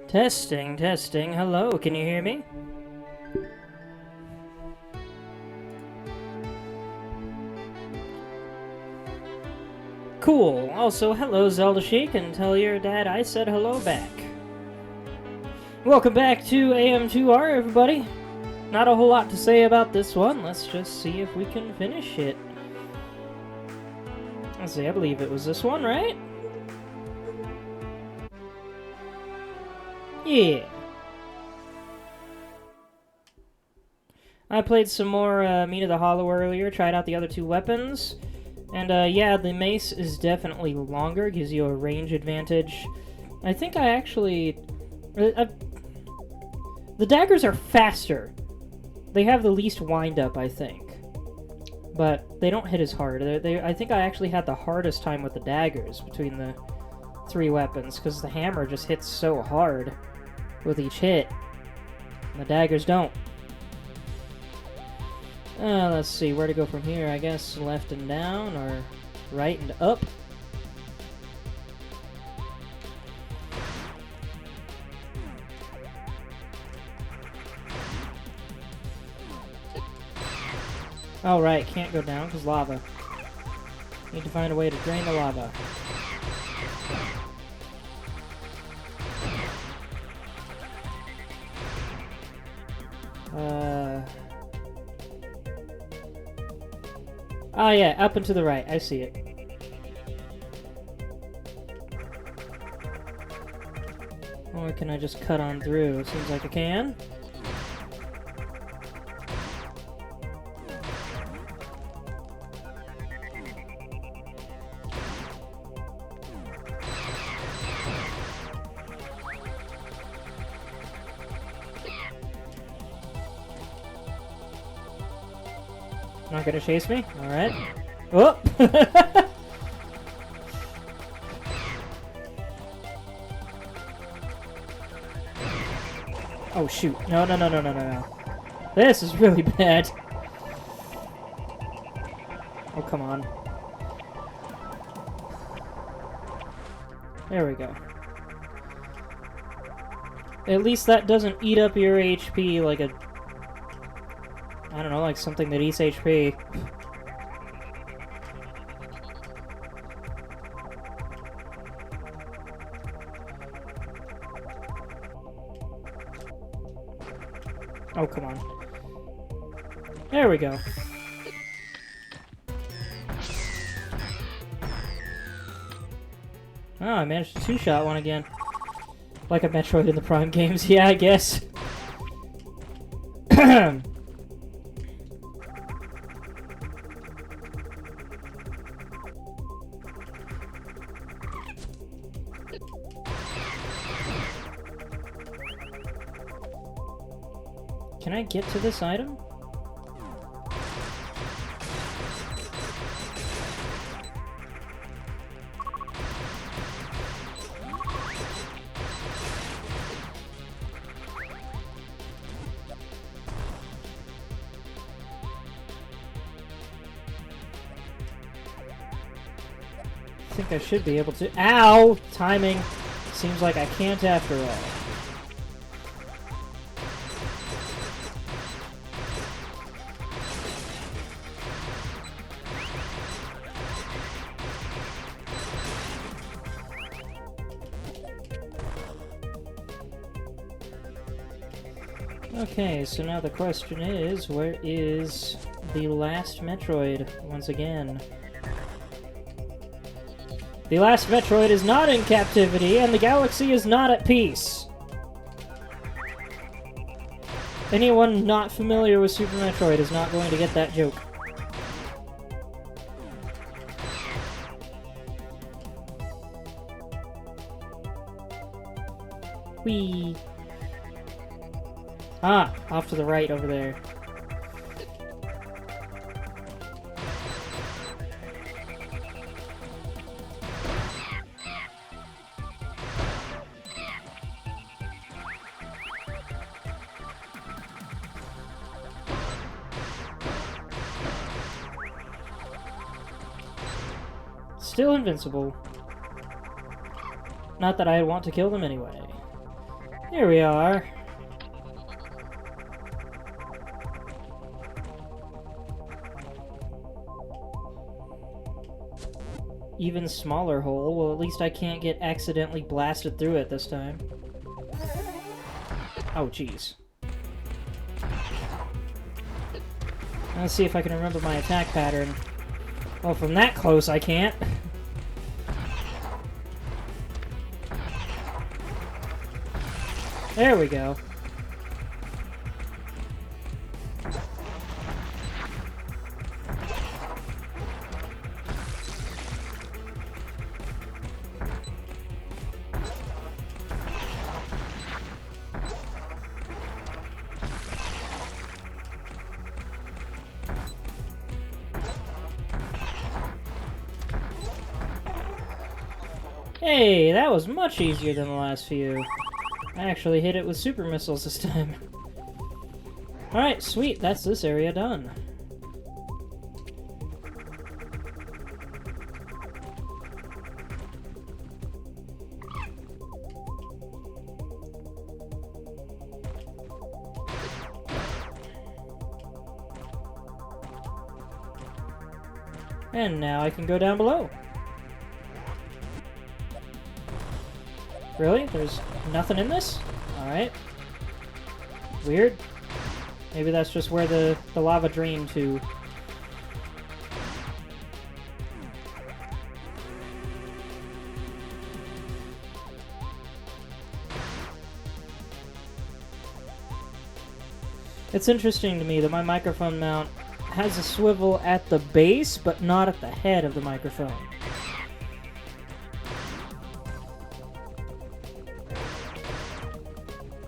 Testing, testing. Hello, can you hear me? Cool. Also, hello, Zelda Sheik, and tell your dad I said hello back. Welcome back to AM2R, everybody. Not a whole lot to say about this one. Let's just see if we can finish it. Let's see, I believe it was this one, right? Yeah. I played some more Meat of the Hollow earlier, tried out the other two weapons. And yeah, the mace is definitely longer, gives you a range advantage. I think I actually... the daggers are faster. They have the least wind-up, I think. But they don't hit as hard. I think I actually had the hardest time with the daggers between the three weapons, because the hammer just hits so hard with each hit. And the daggers don't. Let's see, where to go from here? I guess left and down, or right and up. Oh, right, can't go down because lava. Need to find a way to drain the lava. Oh yeah, up and to the right. I see it. Or can I just cut on through? Seems like I can. Not gonna chase me? Alright. Oh! Oh shoot. No, no, no, no, no, no, no. This is really bad. Oh, come on. There we go. At least that doesn't eat up your HP like a... I don't know, like something that eats HP. Oh, come on. There we go. Oh, I managed to two-shot one again. Like a Metroid in the Prime games, yeah, I guess. Can I get to this item? I think I should be able to. Ow! Timing. Seems like I can't after all. Okay, so now the question is, where is the last Metroid once again? The last Metroid is not in captivity, and the galaxy is not at peace. Anyone not familiar with Super Metroid is not going to get that joke. Whee! Ah, off to the right over there. Still invincible. Not that I want to kill them anyway. Here we are. Even smaller hole. Well, at least I can't get accidentally blasted through it this time. Oh, jeez. Let's see if I can remember my attack pattern. Well, from that close, I can't. There we go. Hey, that was much easier than the last few. I actually hit it with super missiles this time. Alright, sweet, that's this area done. And now I can go down below. Really? There's nothing in this? Alright. Weird. Maybe that's just where the lava drained to. It's interesting to me that my microphone mount has a swivel at the base, but not at the head of the microphone.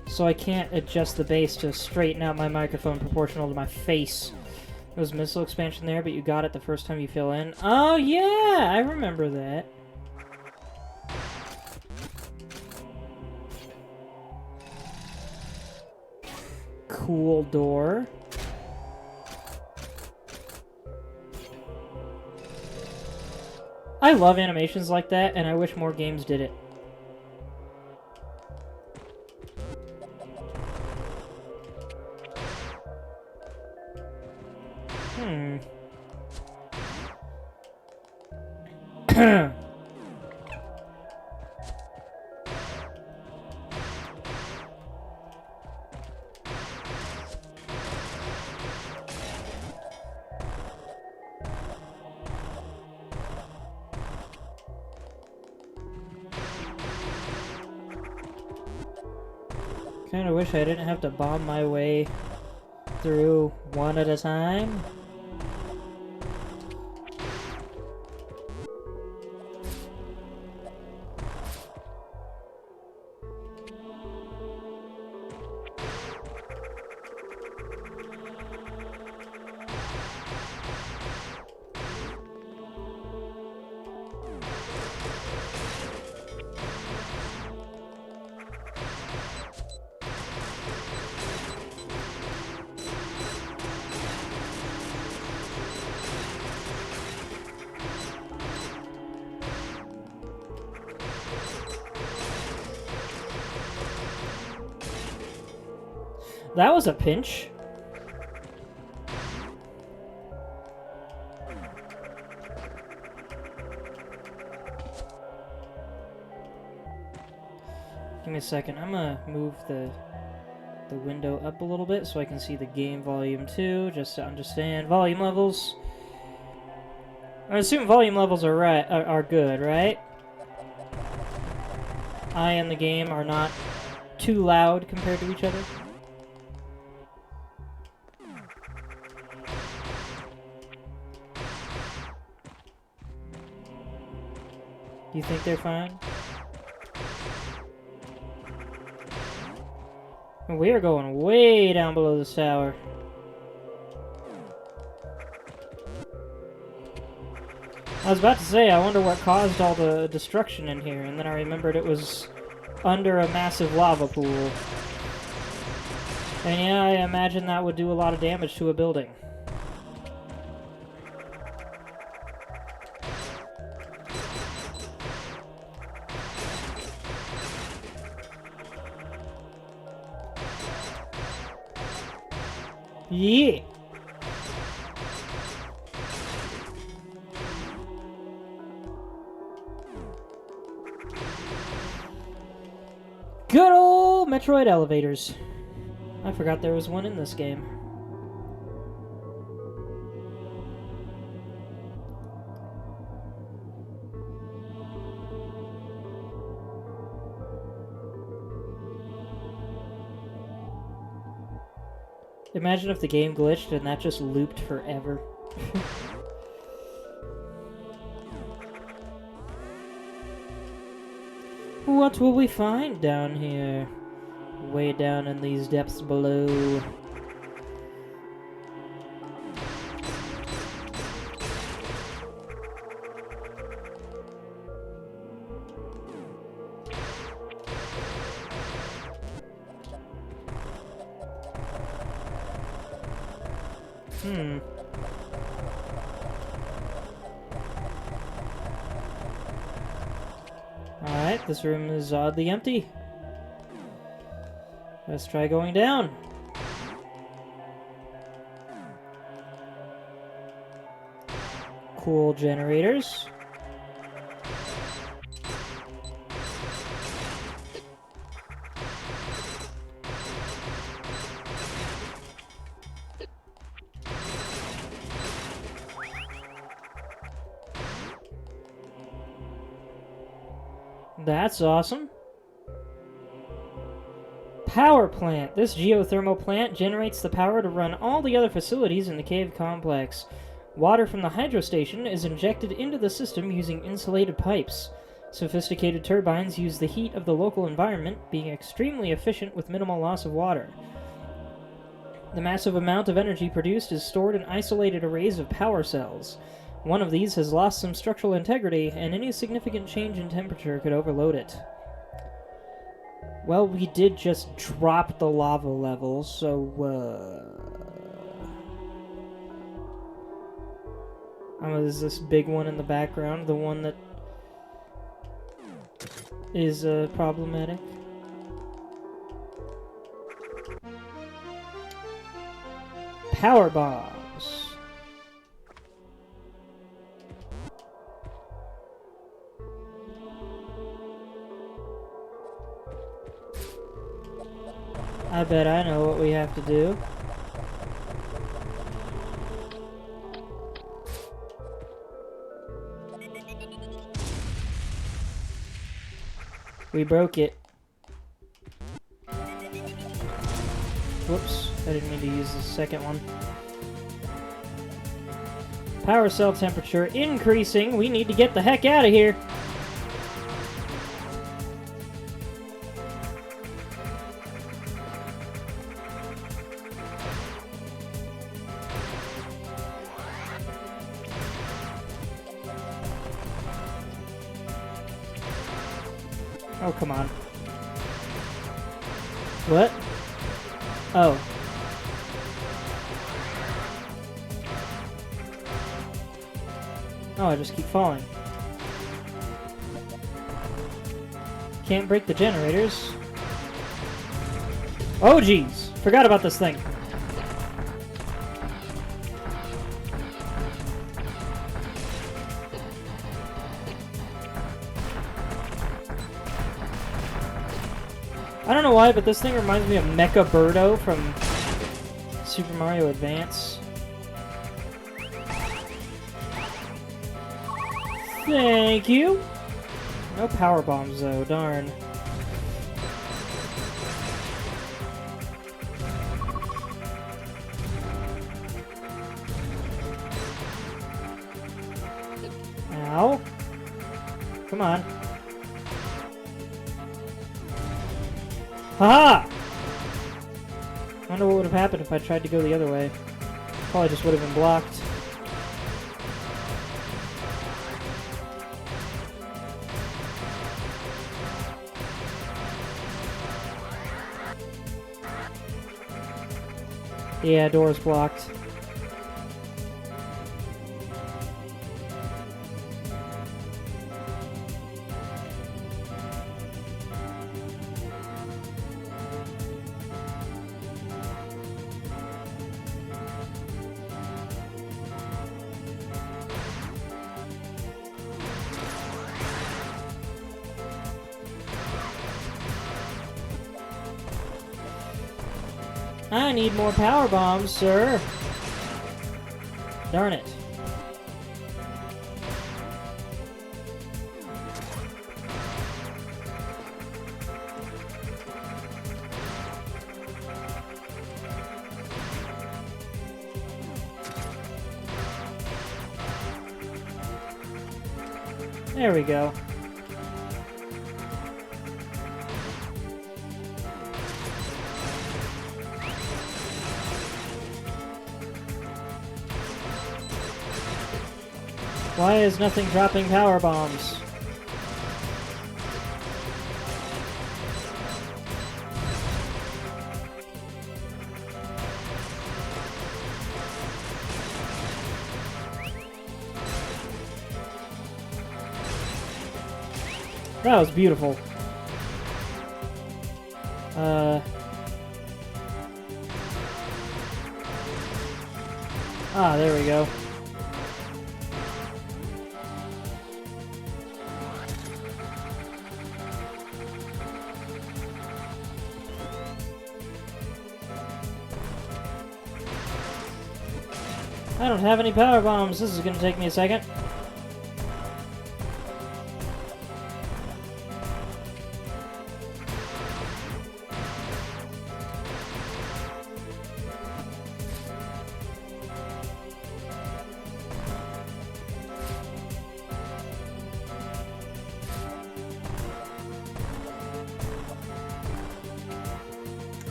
So I can't adjust the base to straighten out my microphone proportional to my face. There was missile expansion there, but you got it the first time you fill in. Oh yeah, I remember that. Cool door. I love animations like that, and I wish more games did it. Kinda wish I didn't have to bomb my way through one at a time. That was a pinch. Give me a second. I'm gonna move the window up a little bit so I can see the game volume too, just to understand volume levels. I assume volume levels are good, right? I and the game are not too loud compared to each other. You think they're fine? We are going way down below this tower. I was about to say, I wonder what caused all the destruction in here, and then I remembered it was under a massive lava pool. And yeah, I imagine that would do a lot of damage to a building. Yeah! Good old Metroid elevators. I forgot there was one in this game. Imagine if the game glitched and that just looped forever. What will we find down here? Way down in these depths below. Alright, this room is oddly empty. Let's try going down. Cool generators. That's awesome. Power plant. This geothermal plant generates the power to run all the other facilities in the cave complex. Water from the hydro station is injected into the system using insulated pipes. Sophisticated turbines use the heat of the local environment, being extremely efficient with minimal loss of water. The massive amount of energy produced is stored in isolated arrays of power cells. One of these has lost some structural integrity, and any significant change in temperature could overload it. Well, we did just drop the lava level, so, is this big one in the background the one that is, problematic? Power bombs. I bet I know what we have to do. We broke it. Whoops, I didn't mean to use the second one. Power cell temperature increasing. We need to get the heck out of here. Oh, come on. What? Oh. Oh, I just keep falling. Can't break the generators. Oh, jeez. Forgot about this thing. I don't know why, but this thing reminds me of Mecha Birdo from Super Mario Advance. Thank you! No power bombs, though. Darn. Ow. Come on. Haha! I wonder what would have happened if I tried to go the other way. Probably just would have been blocked. Yeah, door's blocked. I need more power bombs, sir. Darn it. There we go. Why is nothing dropping power bombs? That was beautiful. There we go. I don't have any power bombs. This is going to take me a second.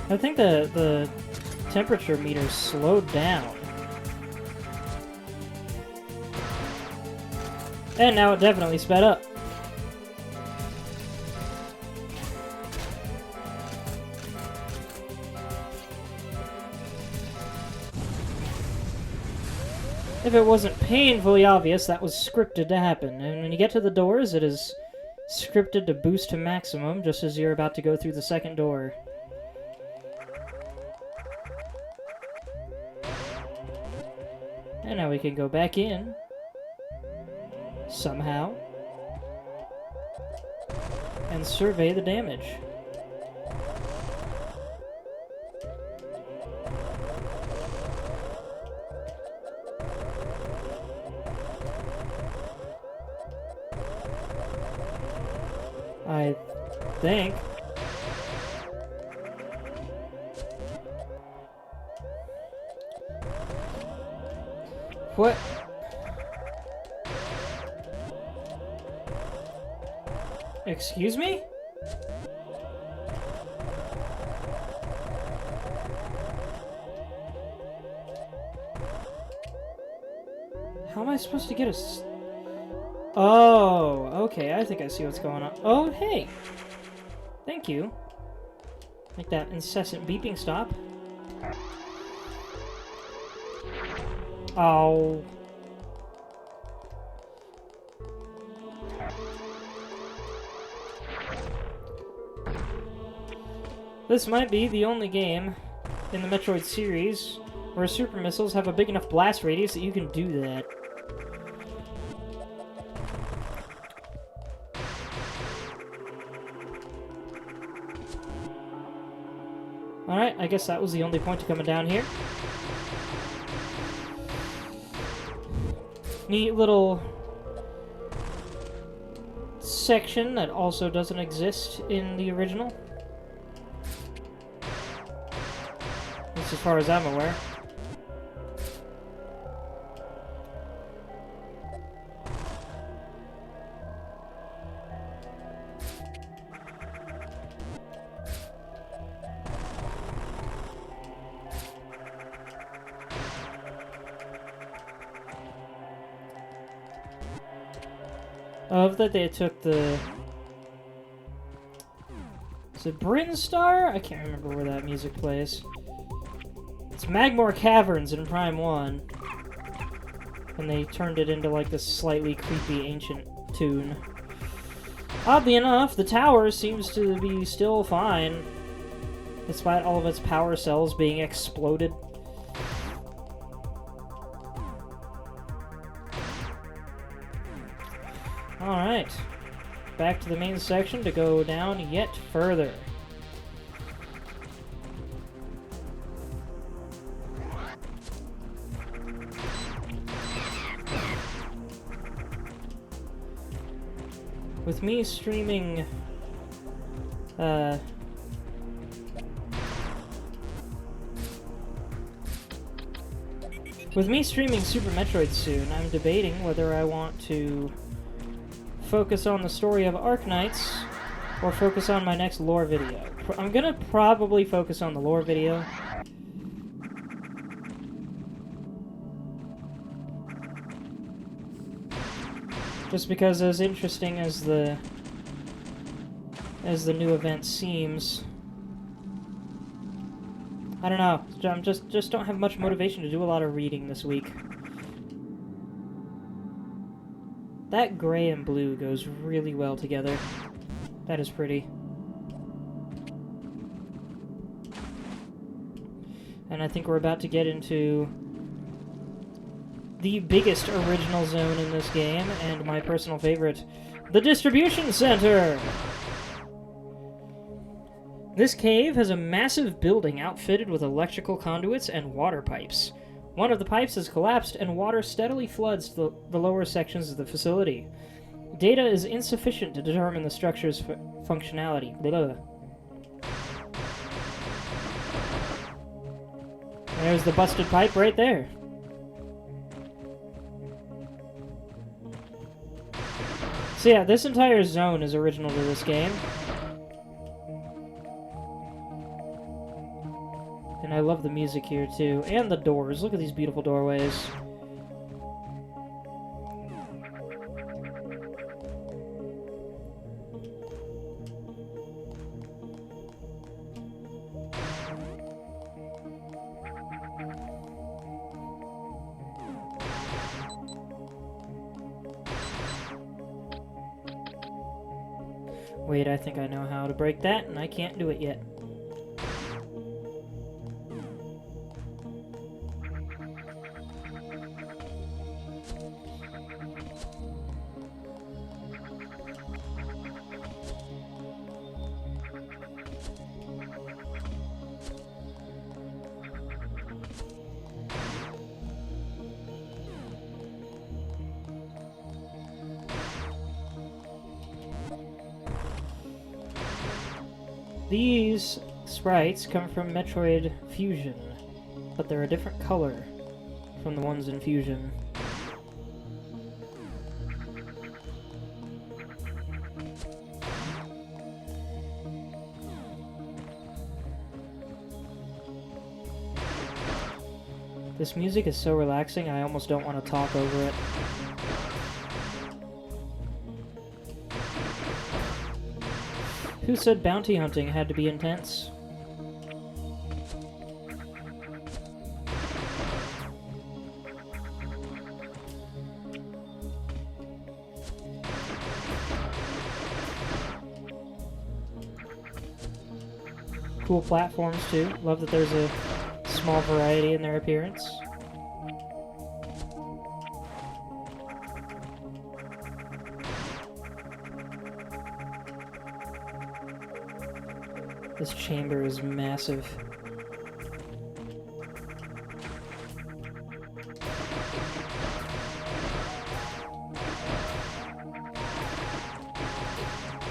I think the temperature meter slowed down. And now it definitely sped up. If it wasn't painfully obvious, that was scripted to happen. And when you get to the doors, it is scripted to boost to maximum just as you're about to go through the second door. And now we can go back in. Somehow. And survey the damage. I think. What? Excuse me? How am I supposed to get a... Oh, okay, I think I see what's going on. Oh, hey! Thank you. Make that incessant beeping stop. Oh. This might be the only game in the Metroid series where super missiles have a big enough blast radius that you can do that. Alright, I guess that was the only point to coming down here. Neat little section that also doesn't exist in the original. That's as far as I'm aware. Of that they took the... Is it Bryn Star? I can't remember where that music plays. It's Magmore Caverns in Prime 1. And they turned it into like this slightly creepy ancient tune. Oddly enough, the tower seems to be still fine, despite all of its power cells being exploded. Alright, back to the main section to go down yet further. With me streaming... With me streaming Super Metroid soon, I'm debating whether I want to focus on the story of Arknights or focus on my next lore video. I'm gonna probably focus on the lore video. Just because as interesting as the new event seems, I don't know. I'm just don't have much motivation to do a lot of reading this week. That gray and blue goes really well together. That is pretty. And I think we're about to get into the biggest original zone in this game, and my personal favorite, the Distribution Center! This cave has a massive building outfitted with electrical conduits and water pipes. One of the pipes has collapsed, and water steadily floods the lower sections of the facility. Data is insufficient to determine the structure's functionality. Blah. There's the busted pipe right there. So yeah, this entire zone is original to this game. And I love the music here too. And the doors. Look at these beautiful doorways. Wait, I think I know how to break that, and I can't do it yet. These sprites come from Metroid Fusion, but they're a different color from the ones in Fusion. This music is so relaxing, I almost don't want to talk over it. Who said bounty hunting had to be intense? Cool platforms too. Love that there's a small variety in their appearance. This chamber is massive.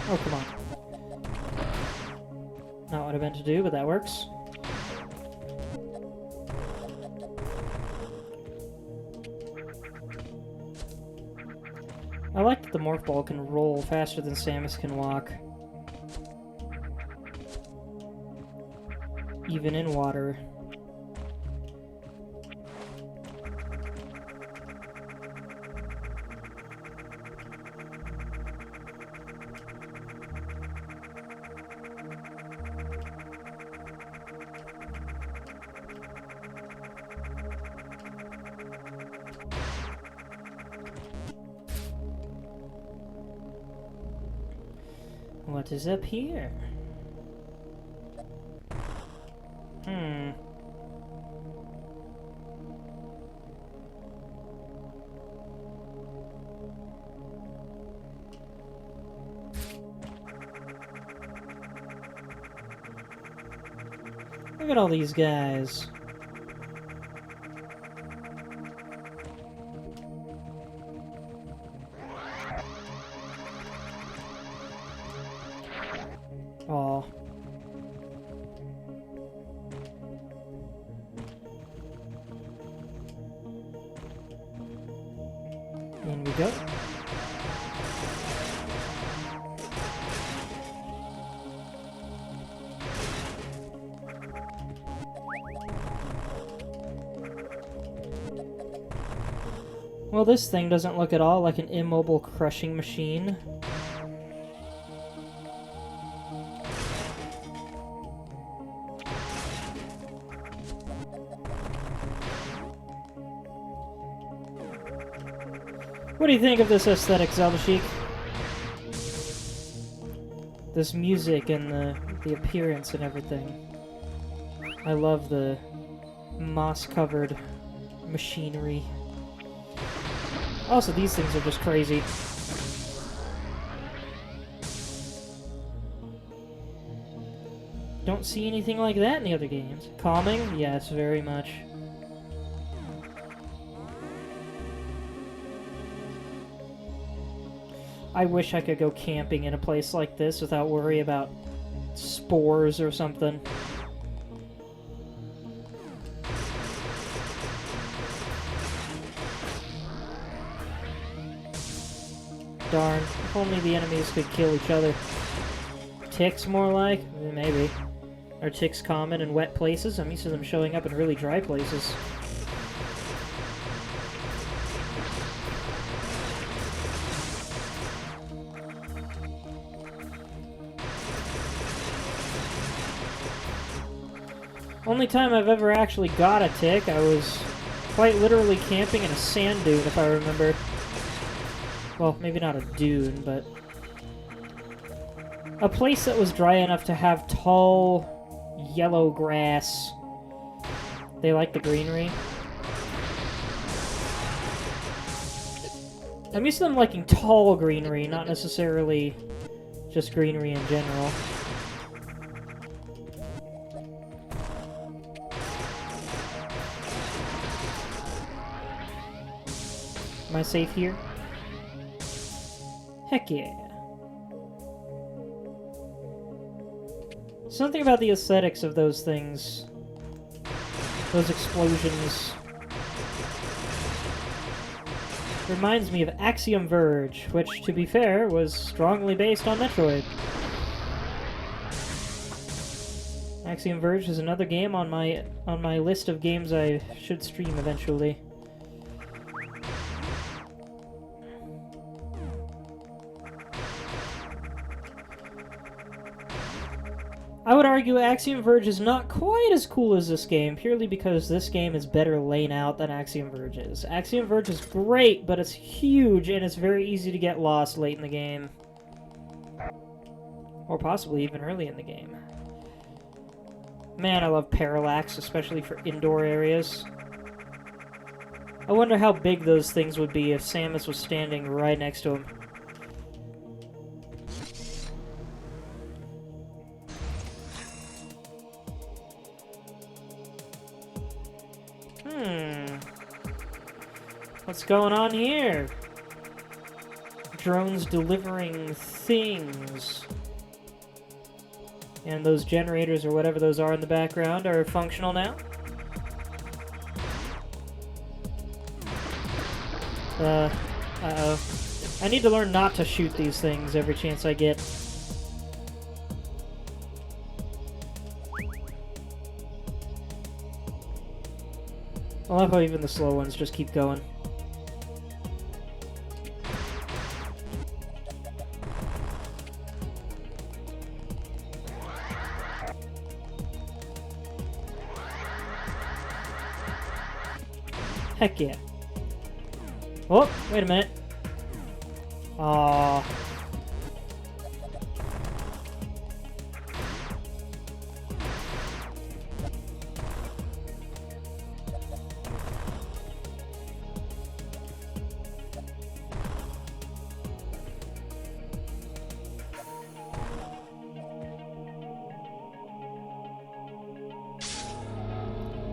Oh, come on. Not what I meant to do, but that works. I like that the Morph Ball can roll faster than Samus can walk. Even in water. What is up here? Look at all these guys. Aw. In we go. Well, this thing doesn't look at all like an immobile crushing machine. What do you think of this aesthetic, Zelda Sheik? This music and the appearance and everything. I love the moss-covered machinery. Also, these things are just crazy. Don't see anything like that in the other games. Calming? Yes, very much. I wish I could go camping in a place like this without worry about spores or something. Darn, if only the enemies could kill each other. Ticks, more like? Maybe. Are ticks common in wet places? I'm used to them showing up in really dry places. Only time I've ever actually got a tick, I was quite literally camping in a sand dune, if I remember. Well, maybe not a dune, but a place that was dry enough to have tall, yellow grass. They like the greenery. I'm used to them liking tall greenery, not necessarily just greenery in general. Am I safe here? Heck yeah. Something about the aesthetics of those things, those explosions, reminds me of Axiom Verge, which, to be fair, was strongly based on Metroid. Axiom Verge is another game on my list of games I should stream eventually. I would argue Axiom Verge is not quite as cool as this game, purely because this game is better laid out than Axiom Verge is. Axiom Verge is great, but it's huge, and it's very easy to get lost late in the game. Or possibly even early in the game. Man, I love parallax, especially for indoor areas. I wonder how big those things would be if Samus was standing right next to him. What's going on here? Drones delivering things. And those generators, or whatever those are in the background, are functional now. Uh-oh. I need to learn not to shoot these things every chance I get. I love how even the slow ones just keep going. Heck yeah. Oh, wait a minute. Aww.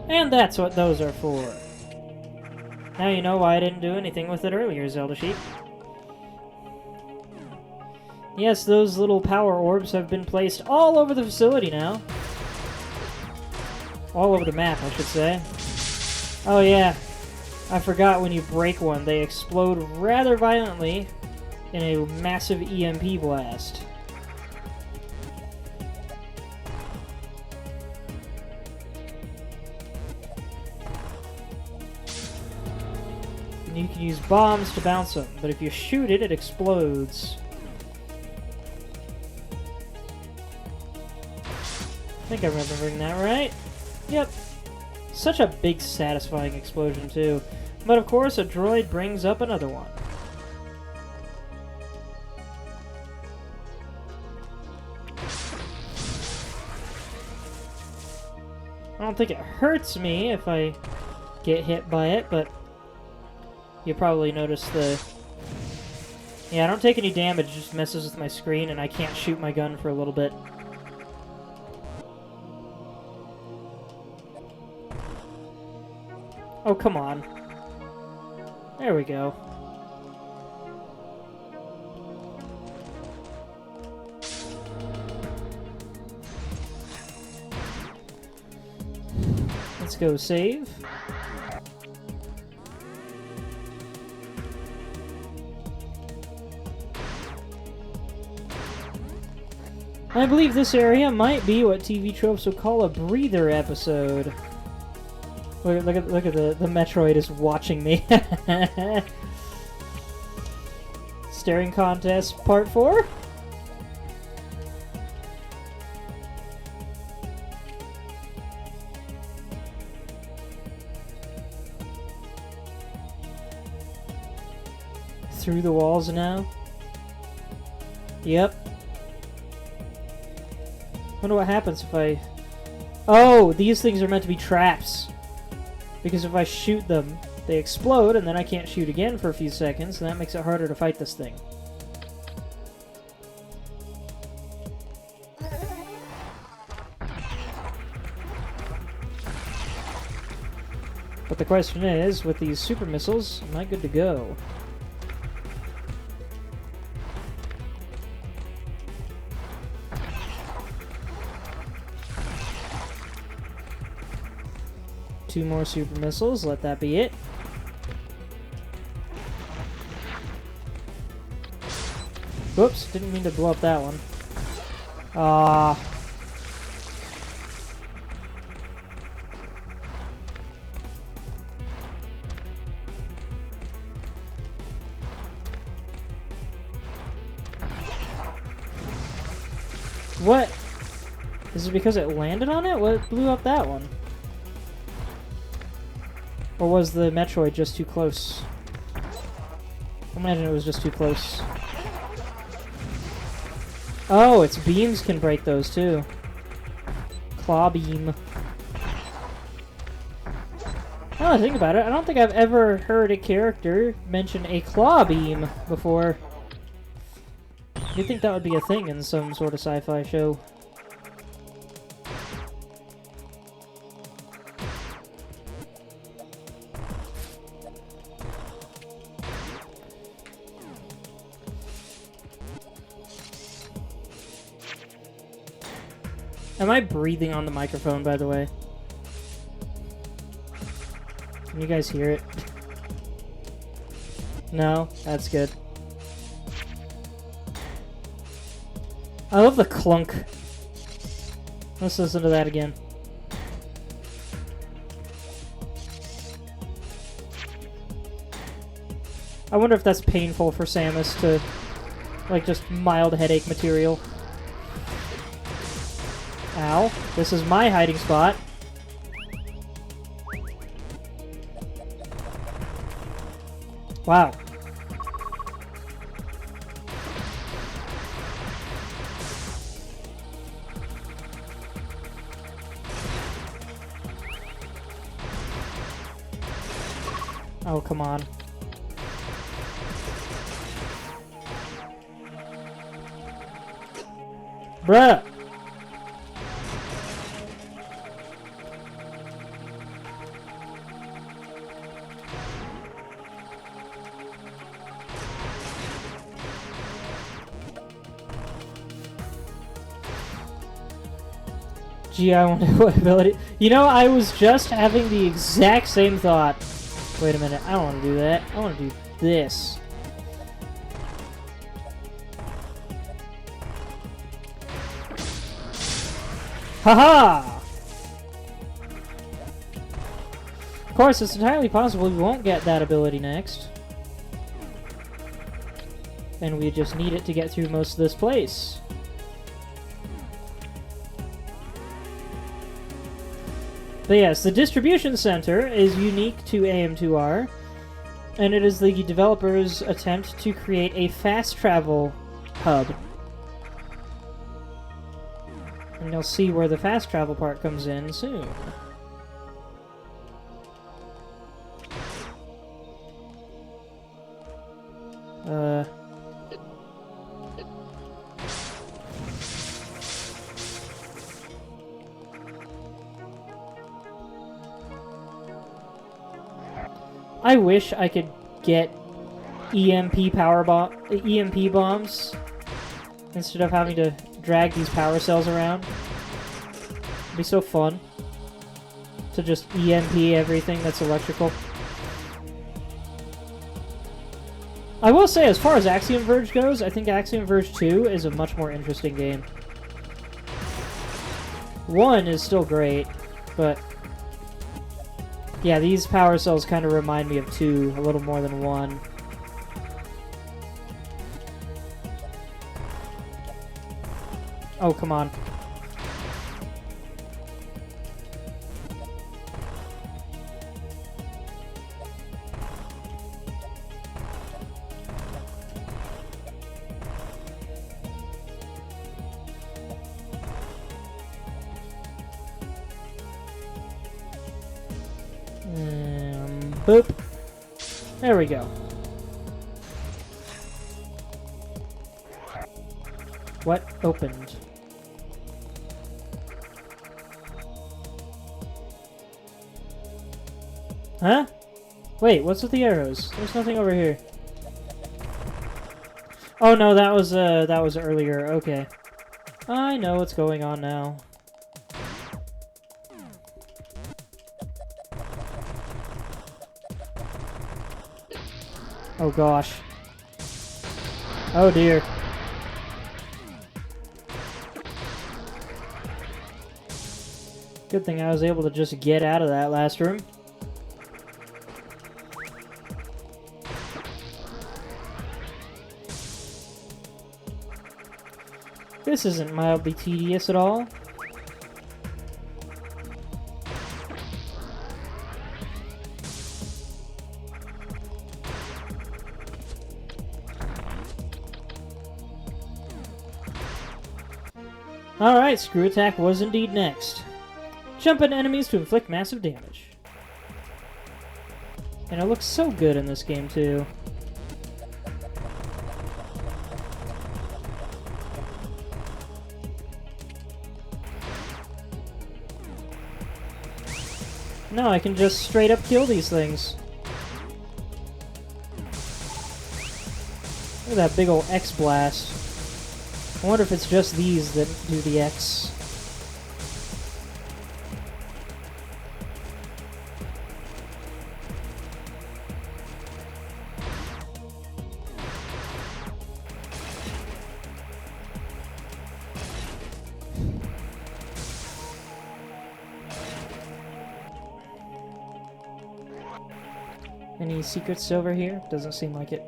And that's what those are for. Now you know why I didn't do anything with it earlier, Zelda Sheep. Yes, those little power orbs have been placed all over the facility now. All over the map, I should say. Oh yeah, I forgot when you break one, they explode rather violently in a massive EMP blast. And you can use bombs to bounce them, but if you shoot it, it explodes. I think I'm remembering that right. Yep. Such a big, satisfying explosion, too. But of course, a droid brings up another one. I don't think it hurts me if I get hit by it, but you probably notice the... Yeah, I don't take any damage, it just messes with my screen, and I can't shoot my gun for a little bit. Oh, come on. There we go. Let's go save. I believe this area might be what TV tropes would call a breather episode. Look at the Metroid is watching me. Staring contest part 4? Through the walls now? Yep. Wonder what happens if I... Oh, these things are meant to be traps. Because if I shoot them, they explode, and then I can't shoot again for a few seconds, and that makes it harder to fight this thing. But the question is, with these super missiles, am I good to go? Two more super missiles, let that be it. Whoops, didn't mean to blow up that one. What? Is it because it landed on it? What blew up that one? Or was the Metroid just too close? I imagine it was just too close. Oh, its beams can break those too. Claw beam. Now that I think about it, I don't think I've ever heard a character mention a claw beam before. You'd think that would be a thing in some sort of sci-fi show. Am I breathing on the microphone, by the way? Can you guys hear it? No? That's good. I love the clunk. Let's listen to that again. I wonder if that's painful for Samus to, like, just mild headache material. Ow. This is my hiding spot. Wow. Oh, come on. Bruh! Gee, I wonder what ability... You know, I was just having the exact same thought. Wait a minute, I don't want to do that. I want to do this. Haha! Of course, it's entirely possible we won't get that ability next. And we just need it to get through most of this place. But yes, the distribution center is unique to AM2R, and it is the developers' attempt to create a fast travel hub. And you'll see where the fast travel part comes in soon. I wish I could get EMP bombs instead of having to drag these power cells around. It'd be so fun to just EMP everything that's electrical. I will say, as far as Axiom Verge goes, I think Axiom Verge 2 is a much more interesting game. 1 is still great, but yeah, these power cells kind of remind me of 2 a little more than 1. Oh, come on. Boop. There we go. What opened? Huh? Wait, what's with the arrows? There's nothing over here. Oh no, that was earlier. Okay. I know what's going on now. Oh gosh. Oh dear. Good thing I was able to just get out of that last room. This isn't mildly tedious at all. Alright, Screw Attack was indeed next. Jump at enemies to inflict massive damage. And it looks so good in this game, too. No, I can just straight up kill these things. Look at that big ol' X blast. I wonder if it's just these that do the X. Any secrets over here? Doesn't seem like it.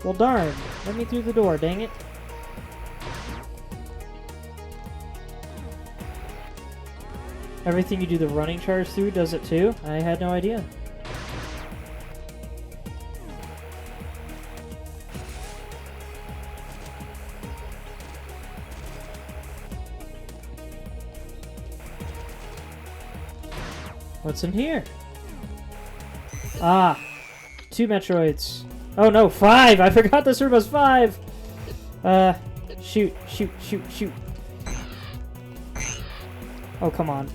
Well, darn. Let me through the door, dang it. Everything you do the running charge through does it too? I had no idea. What's in here? Ah, 2 Metroids. Oh no, 5! I forgot this room was 5! Shoot, shoot, shoot, shoot. Oh, come on.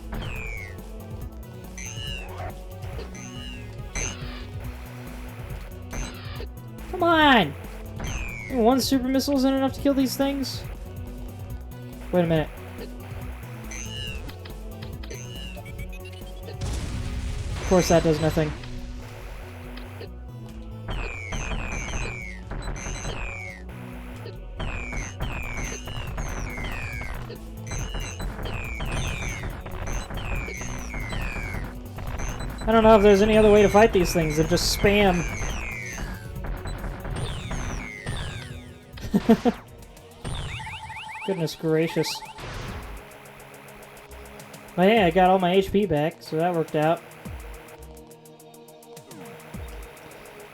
Come on! One super missile isn't enough to kill these things? Wait a minute. Of course that does nothing. I don't know if there's any other way to fight these things than just spam. Goodness gracious. But hey, I got all my HP back, so that worked out.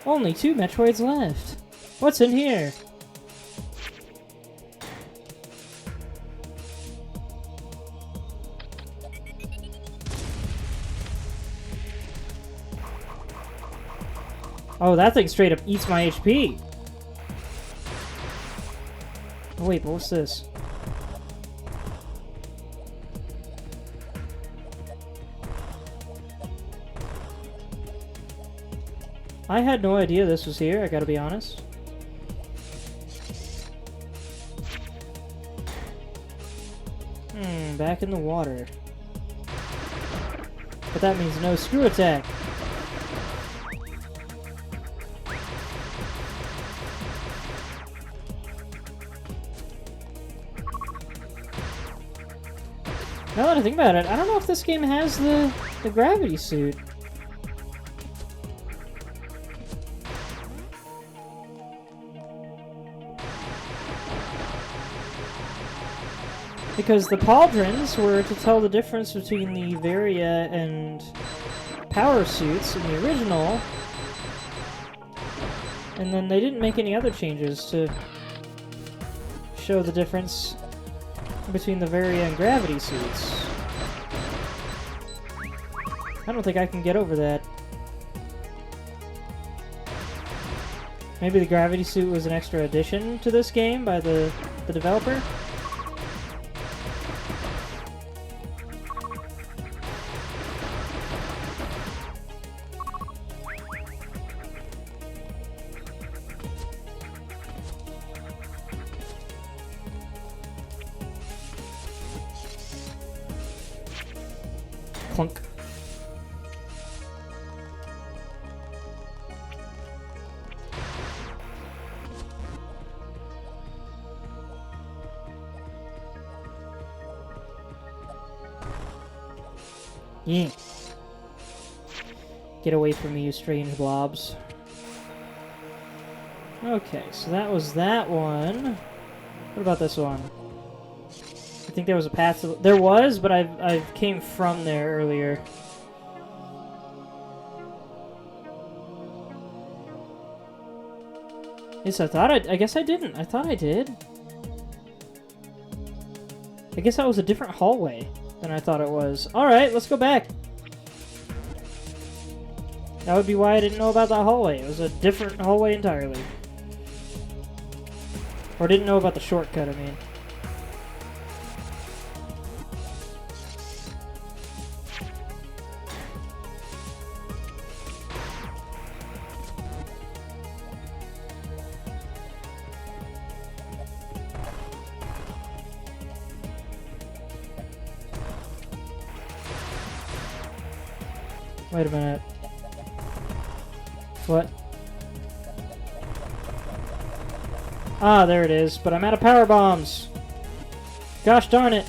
Only 2 Metroids left. What's in here? Oh, that thing straight up eats my HP. Oh, wait, but what's this? I had no idea this was here, I gotta be honest. Back in the water. But that means no screw attack. Now that I think about it, I don't know if this game has the gravity suit. Because the pauldrons were to tell the difference between the Varia and power suits in the original, and then they didn't make any other changes to show the difference between the Varia and gravity suits. I don't think I can get over that. Maybe the gravity suit was an extra addition to this game by the developer? Clunk. Yeah. Get away from me, you strange blobs. Okay, so that was that one. What about this one? I think there was a path to... There was, but I came from there earlier. Yes, I guess I didn't. I thought I did. I guess that was a different hallway than I thought it was. Alright, let's go back. That would be why I didn't know about that hallway. It was a different hallway entirely. Or didn't know about the shortcut, I mean. Wait a minute. What? Ah, there it is. But I'm out of power bombs. Gosh darn it.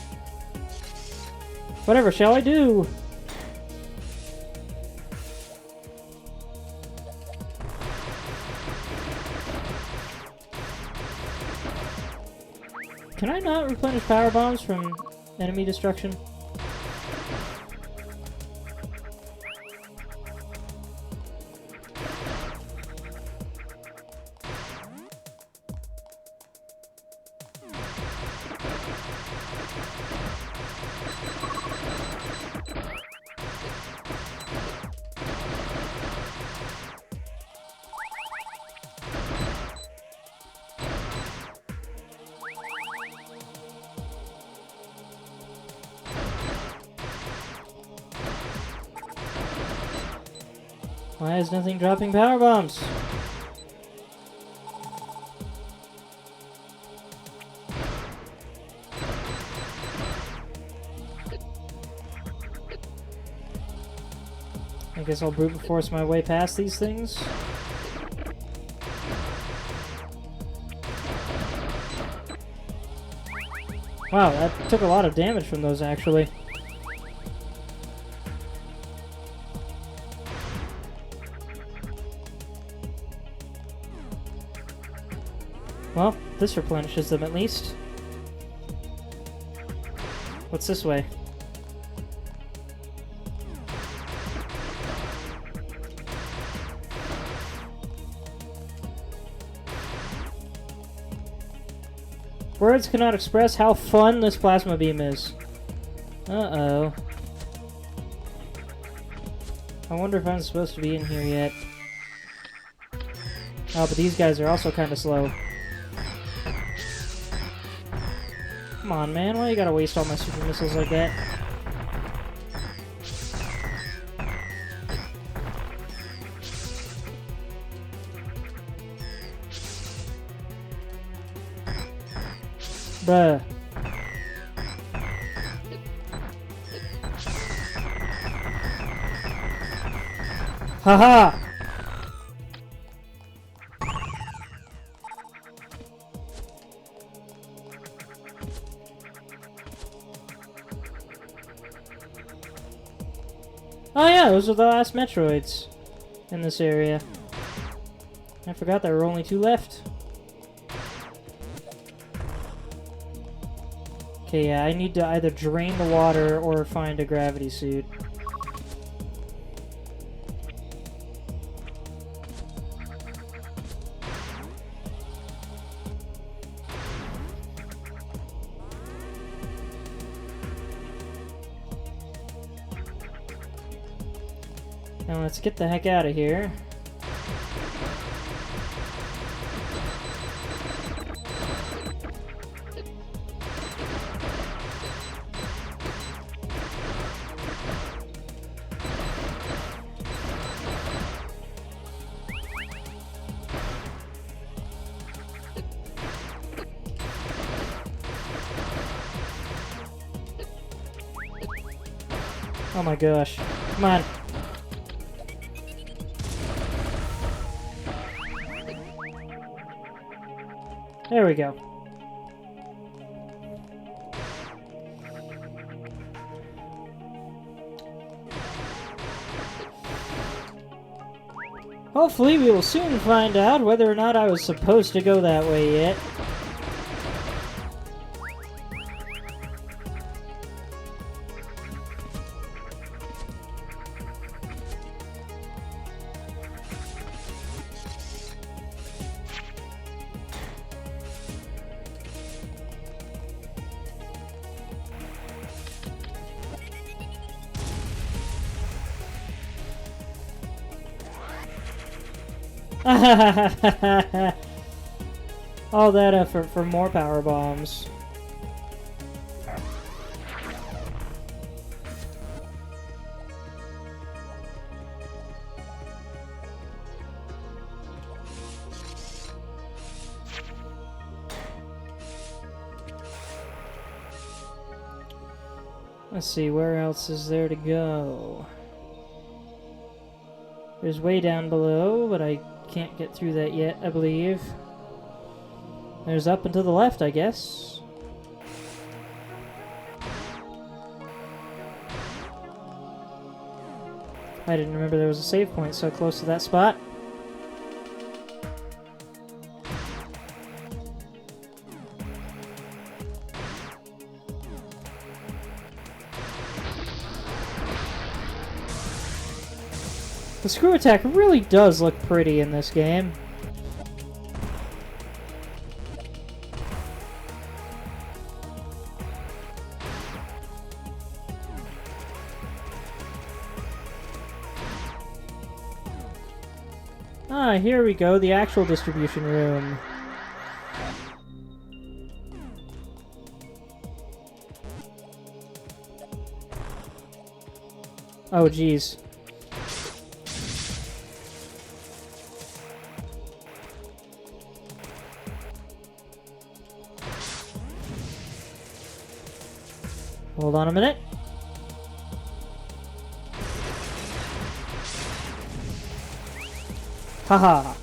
Whatever shall I do? Can I not replenish power bombs from enemy destruction? Why is nothing dropping power bombs? I guess I'll brute force my way past these things. Wow, that took a lot of damage from those, actually. Well, this replenishes them at least. What's this way? Words cannot express how fun this plasma beam is. Uh-oh. I wonder if I'm supposed to be in here yet. Oh, but these guys are also kind of slow. Come on, man. Why you gotta waste all my super missiles like that? Bruh. Haha! Oh yeah, those are the last Metroids in this area. I forgot there were only 2 left. Okay, yeah, I need to either drain the water or find a gravity suit. Now let's get the heck out of here. Oh my gosh. Come on. There we go. Hopefully we will soon find out whether or not I was supposed to go that way yet. All that effort for more power bombs. Let's see, where else is there to go? There's way down below, but I can't get through that yet, I believe. There's up and to the left, I guess. I didn't remember there was a save point so close to that spot. The screw attack really does look pretty in this game. Ah, here we go, the actual distribution room. Oh, geez. Hold on a minute. Haha.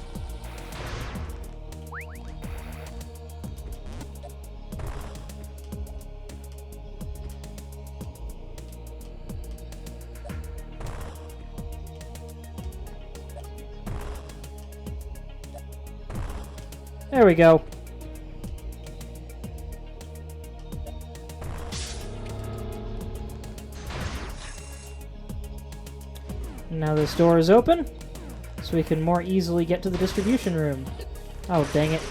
There we go. Now this door is open, so we can more easily get to the distribution room. Oh, dang it.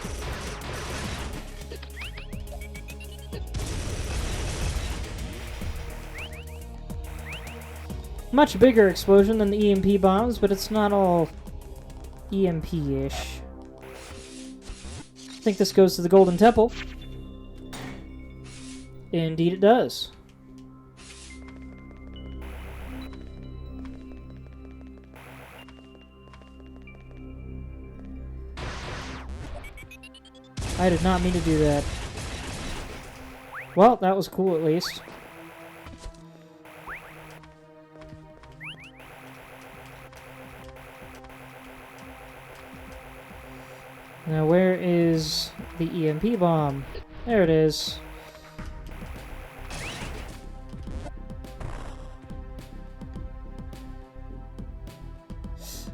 Much bigger explosion than the EMP bombs, but it's not all EMP-ish. I think this goes to the Golden Temple. Indeed it does. I did not mean to do that. Well, that was cool at least. Now where is the EMP bomb? There it is.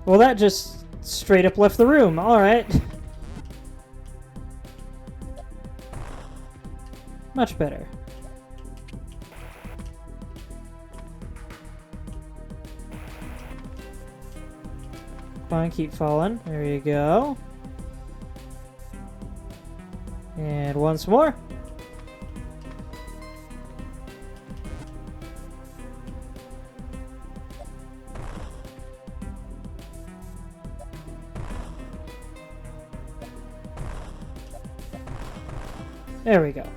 Well, that just straight up left the room. Alright. Much better. Come on, keep falling. There you go. And once more. There we go.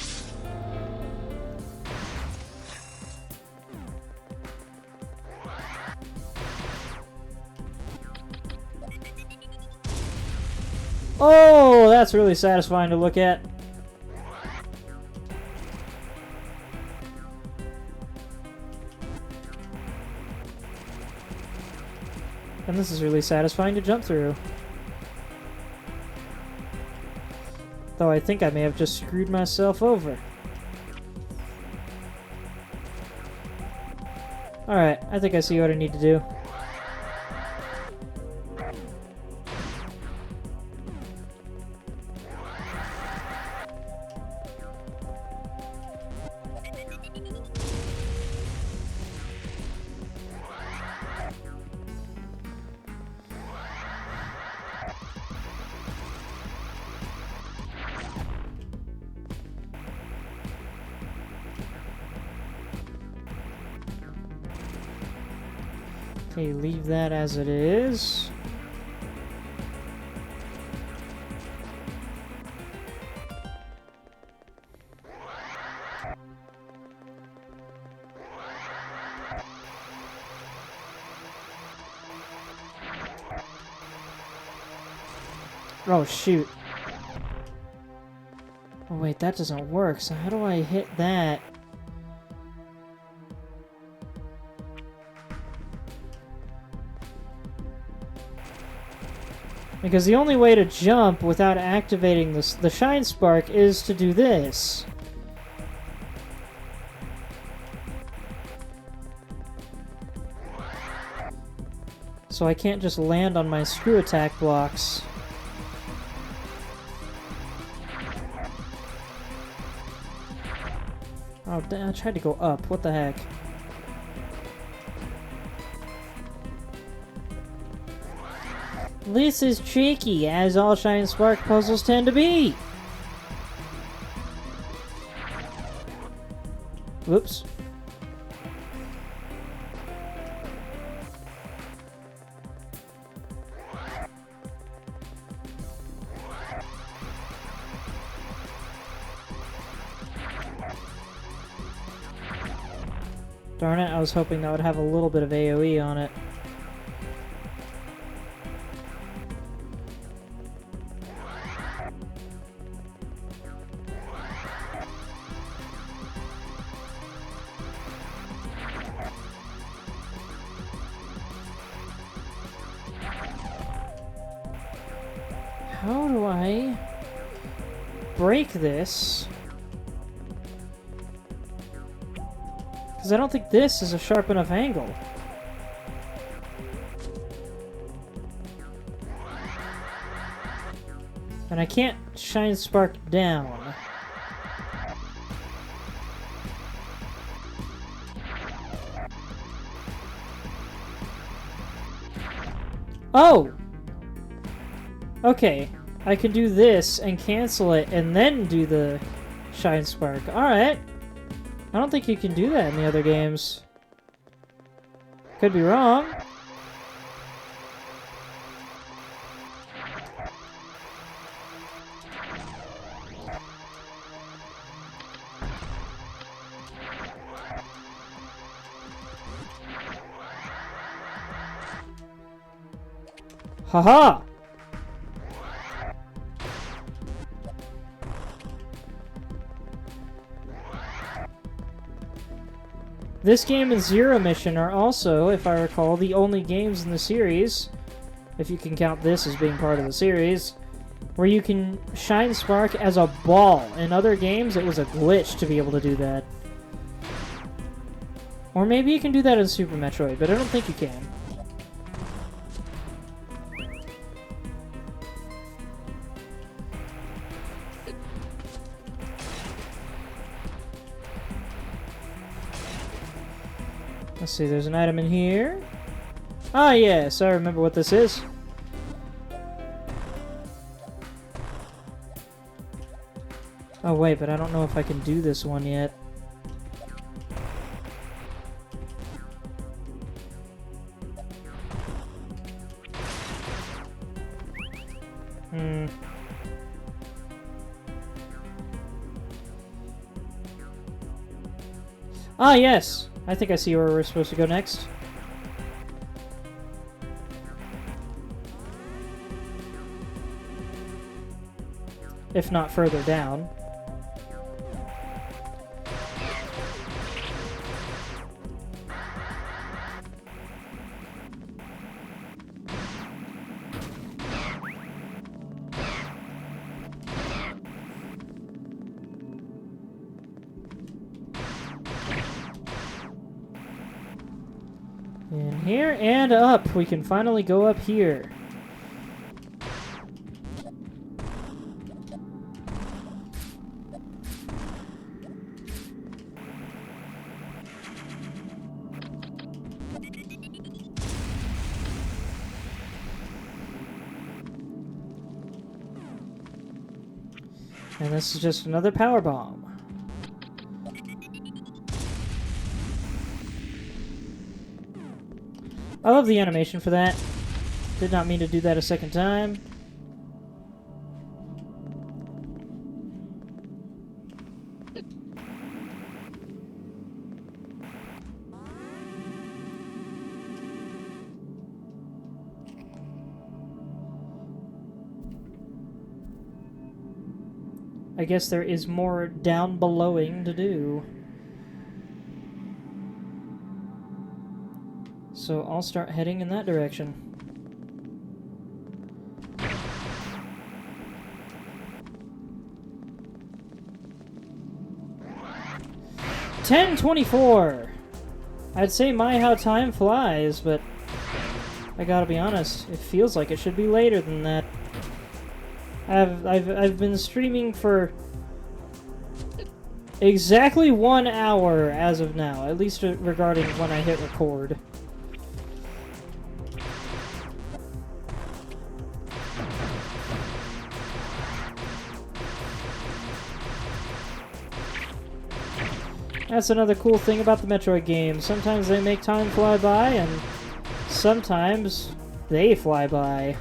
Oh, that's really satisfying to look at. And this is really satisfying to jump through. Though I think I may have just screwed myself over. Alright, I think I see what I need to do. Okay, leave that as it is. Oh, shoot. Oh, wait, that doesn't work. So how do I hit that? Because the only way to jump without activating the Shine Spark is to do this. So I can't just land on my screw attack blocks. Oh, I tried to go up. What the heck? This is tricky, as all Shine Spark puzzles tend to be. Whoops. Darn it, I was hoping that would have a little bit of AoE on it. How do I break this? Because I don't think this is a sharp enough angle. And I can't shine spark down. Oh! Okay, I can do this and cancel it and then do the shine spark. Alright. I don't think you can do that in the other games. Could be wrong. Haha! This game and Zero Mission are also, if I recall, the only games in the series, if you can count this as being part of the series, where you can shine spark as a ball. In other games, it was a glitch to be able to do that. Or maybe you can do that in Super Metroid, but I don't think you can. Let's see, there's an item in here. Ah, yes, I remember what this is. Oh, wait, but I don't know if I can do this one yet. Ah, yes! I think I see where we're supposed to go next. If not further down. In here and up. We can finally go up here. And this is just another power bomb. I love the animation for that. Did not mean to do that a second time. I guess there is more down belowing to do. So I'll start heading in that direction. $10:24. I'd say my how time flies, but I gotta be honest, it feels like it should be later than that. I've been streaming for exactly 1 hour as of now, at least regarding when I hit record. That's another cool thing about the Metroid games. Sometimes they make time fly by, and sometimes they fly by.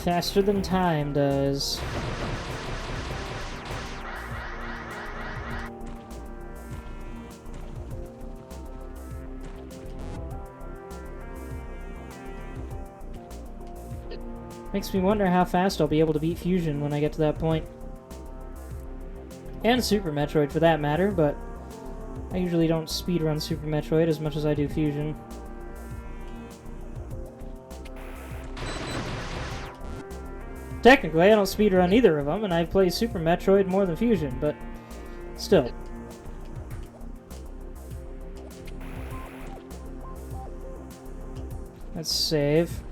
Faster than time does. Makes me wonder how fast I'll be able to beat Fusion when I get to that point. And Super Metroid for that matter, but I usually don't speedrun Super Metroid as much as I do Fusion. Technically, I don't speedrun either of them, and I've played Super Metroid more than Fusion, but still. Let's save.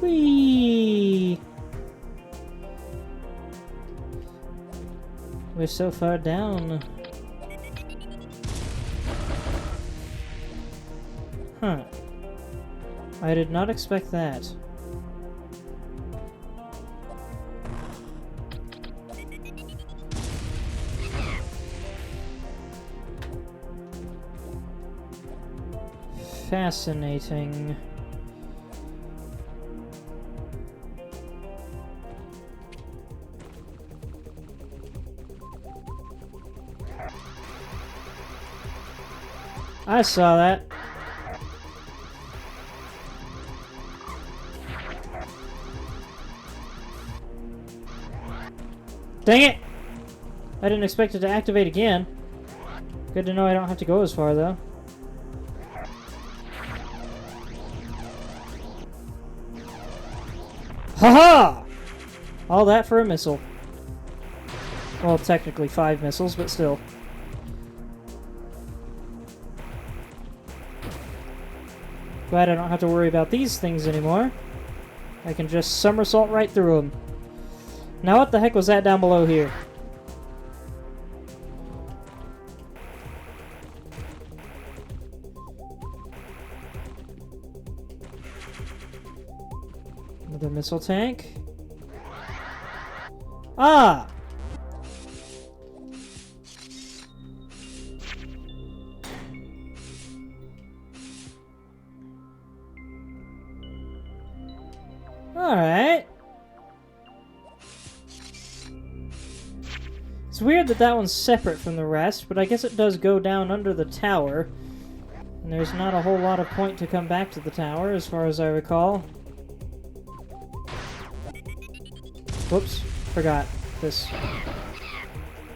Whee! We're so far down. Huh. I did not expect that. Fascinating. I saw that. Dang it! I didn't expect it to activate again. Good to know I don't have to go as far, though. Haha! All that for a missile. Well, technically 5 missiles, but still. Glad I don't have to worry about these things anymore. I can just somersault right through them. Now what the heck was that down below here? Another missile tank. Ah! Alright. It's weird that that one's separate from the rest, but I guess it does go down under the tower. And there's not a whole lot of point to come back to the tower, as far as I recall. Whoops, forgot this.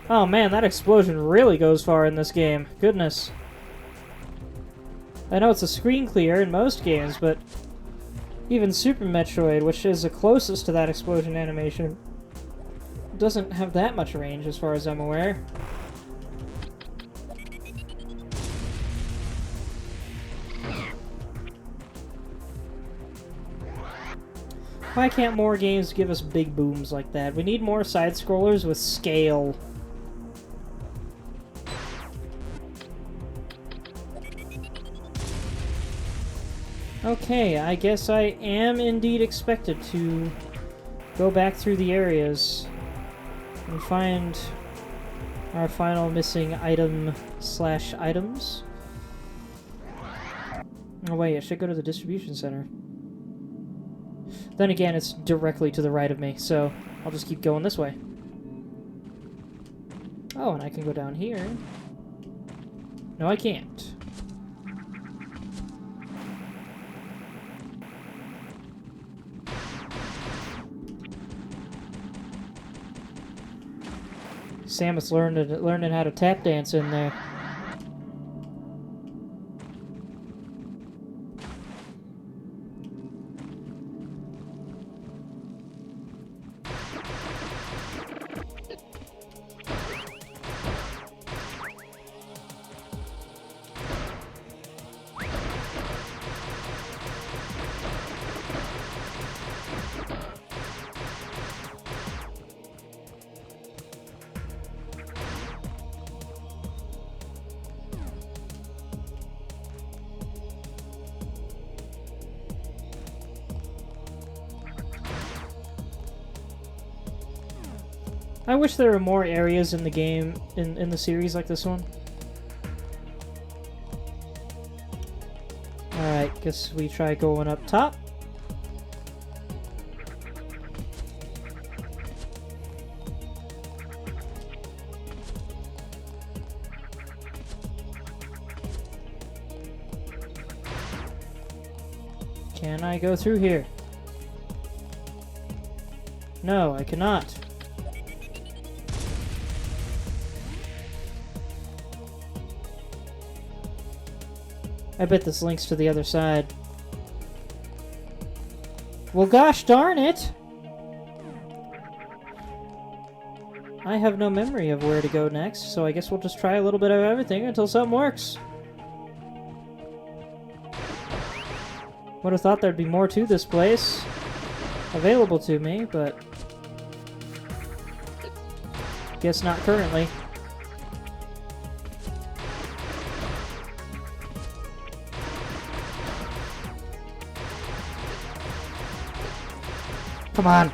Oh man, that explosion really goes far in this game. Goodness. I know it's a screen clear in most games, but even Super Metroid, which is the closest to that explosion animation, doesn't have that much range as far as I'm aware. Why can't more games give us big booms like that? We need more side-scrollers with scale. Okay, I guess I am indeed expected to go back through the areas and find our final missing item/items. Oh wait, I should go to the distribution center. Then again, it's directly to the right of me, so I'll just keep going this way. Oh, and I can go down here. No, I can't. Samus learning how to tap dance in there. I wish there were more areas in the game, in the series like this one. Alright, guess we try going up top. Can I go through here? No, I cannot. I bet this links to the other side. Well, gosh darn it! I have no memory of where to go next, so I guess we'll just try a little bit of everything until something works. Would have thought there'd be more to this place available to me, but guess not currently. Come on.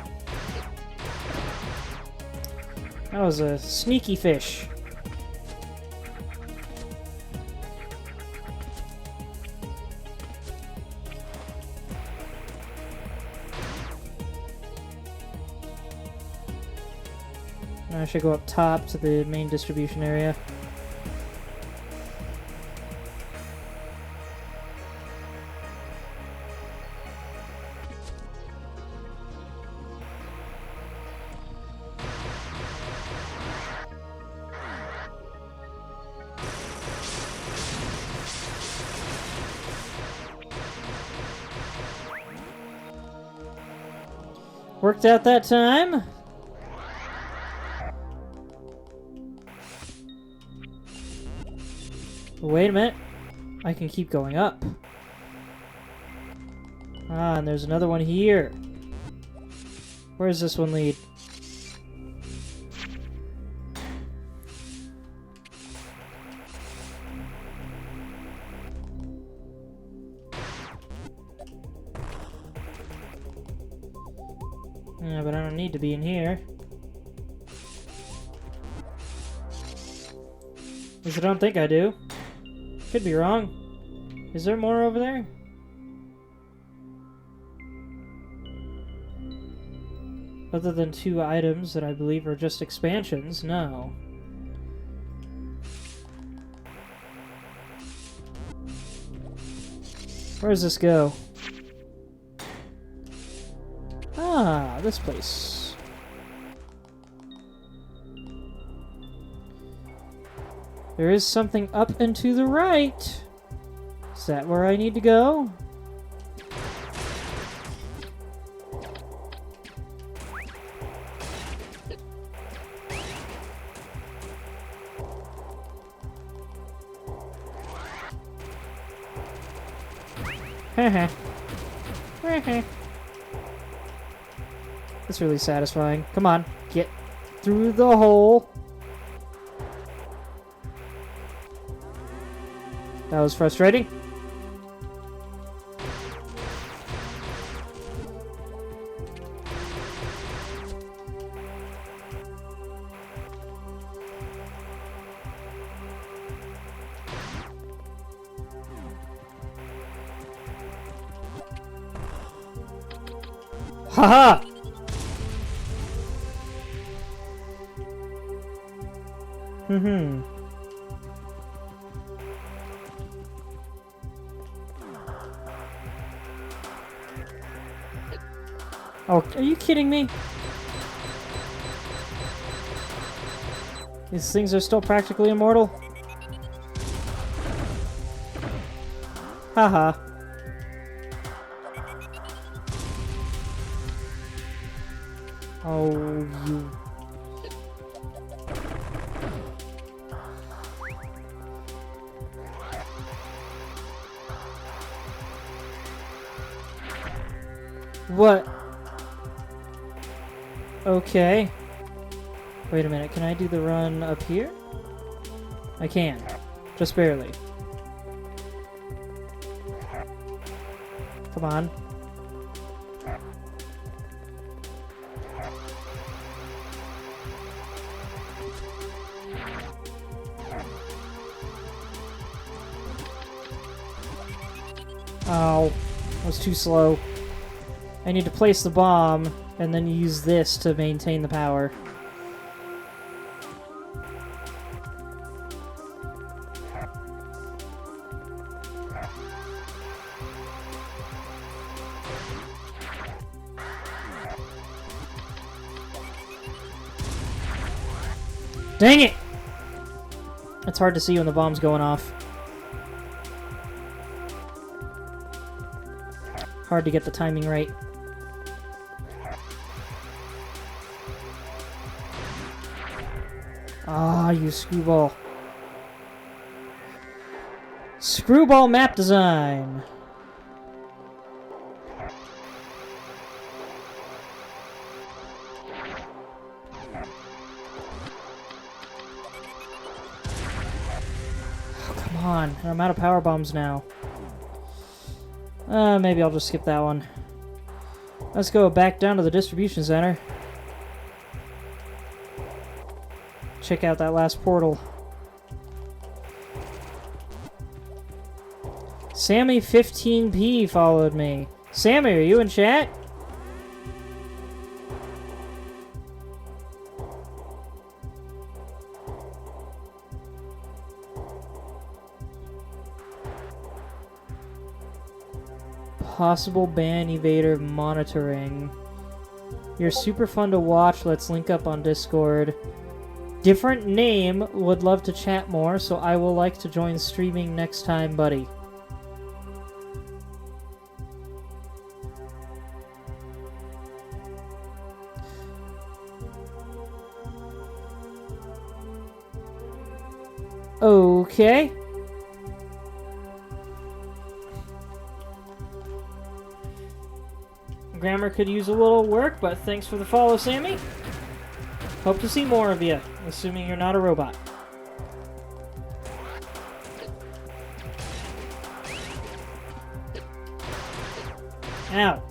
That was a sneaky fish. I should go up top to the main distribution area. Worked out that time. Wait a minute. I can keep going up. Ah, and there's another one here. Where does this one lead? Yeah, but I don't need to be in here. At least I don't think I do. Could be wrong. Is there more over there? Other than 2 items that I believe are just expansions, no. Where does this go? Ah, this place. There is something up and to the right. Is that where I need to go? Heh heh. That's really satisfying. Come on, get through the hole. That was frustrating. Haha! Oh, are you kidding me? These things are still practically immortal? Haha. Oh, you... What? Okay. Wait a minute, can I do the run up here? I can. Just barely. Come on. Oh, that was too slow. I need to place the bomb and then use this to maintain the power. Dang it! It's hard to see when the bomb's going off. Hard to get the timing right. Ah, you screwball. Screwball map design. Oh, come on. I'm out of power bombs now. Maybe I'll just skip that one. Let's go back down to the distribution center. Check out that last portal. Sammy15P followed me. Sammy, are you in chat? Possible ban evader monitoring. You're super fun to watch. Let's link up on Discord. Different name. Would love to chat more, so I will like to join streaming next time, buddy. Okay. Grammar could use a little work, but thanks for the follow, Sammy. Hope to see more of you, assuming you're not a robot. Ow.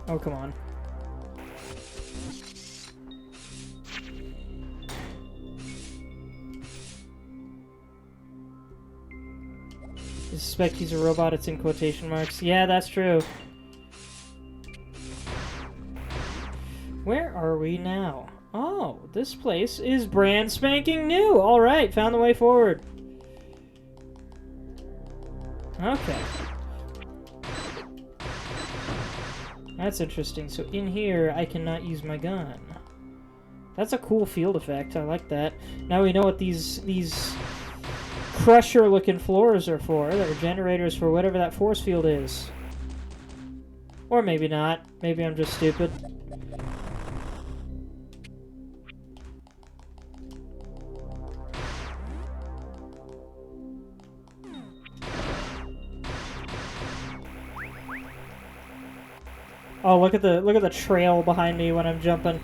Oh, come on. I suspect he's a robot, it's in quotation marks. Yeah, that's true. Where are we now? Oh, this place is brand spanking new! Alright, found the way forward. Okay. That's interesting. So in here, I cannot use my gun. That's a cool field effect. I like that. Now we know what these crusher-looking floors are for. They're generators for whatever that force field is. Or maybe not. Maybe I'm just stupid. Oh, look at the trail behind me when I'm jumping.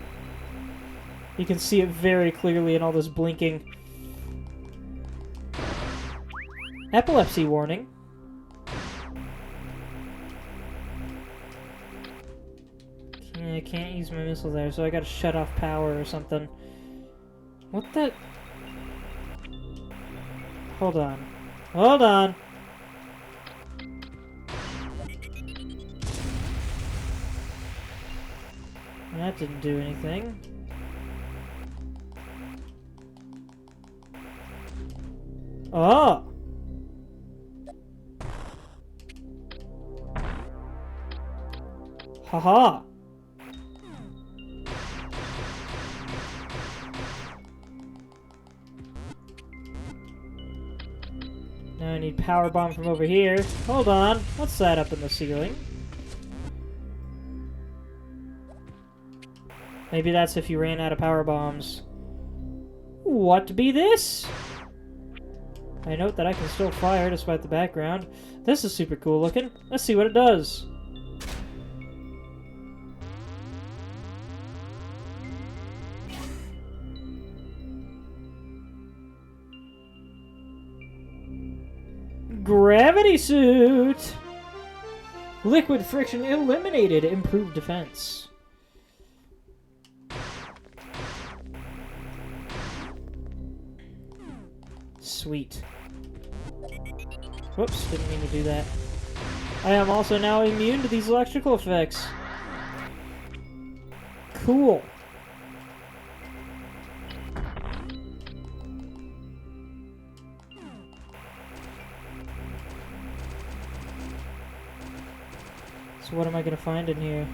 You can see it very clearly in all this blinking. Epilepsy warning. I can't use my missile there, so I gotta shut off power or something. What the? Hold on. Hold on! That didn't do anything. Oh! Haha! Now I need power bomb from over here. Hold on. What's that up in the ceiling? Maybe that's if you ran out of power bombs. What be this? I note that I can still fire despite the background. This is super cool looking. Let's see what it does. Gravity suit! Liquid friction eliminated. Improved defense. Sweet. Whoops, didn't mean to do that. I am also now immune to these electrical effects. Cool. So what am I gonna find in here?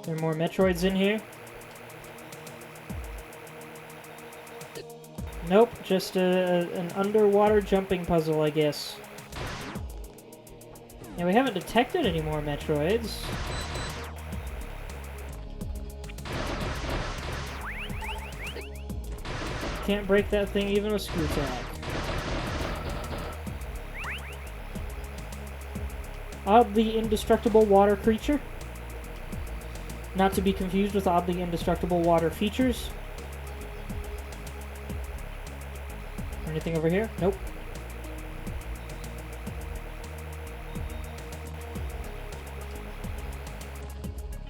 There are more Metroids in here. Nope, just an underwater jumping puzzle, I guess. Yeah, we haven't detected any more Metroids. Can't break that thing even with screw tack. Oddly indestructible water creature. Not to be confused with oddly indestructible water features. Anything over here? Nope.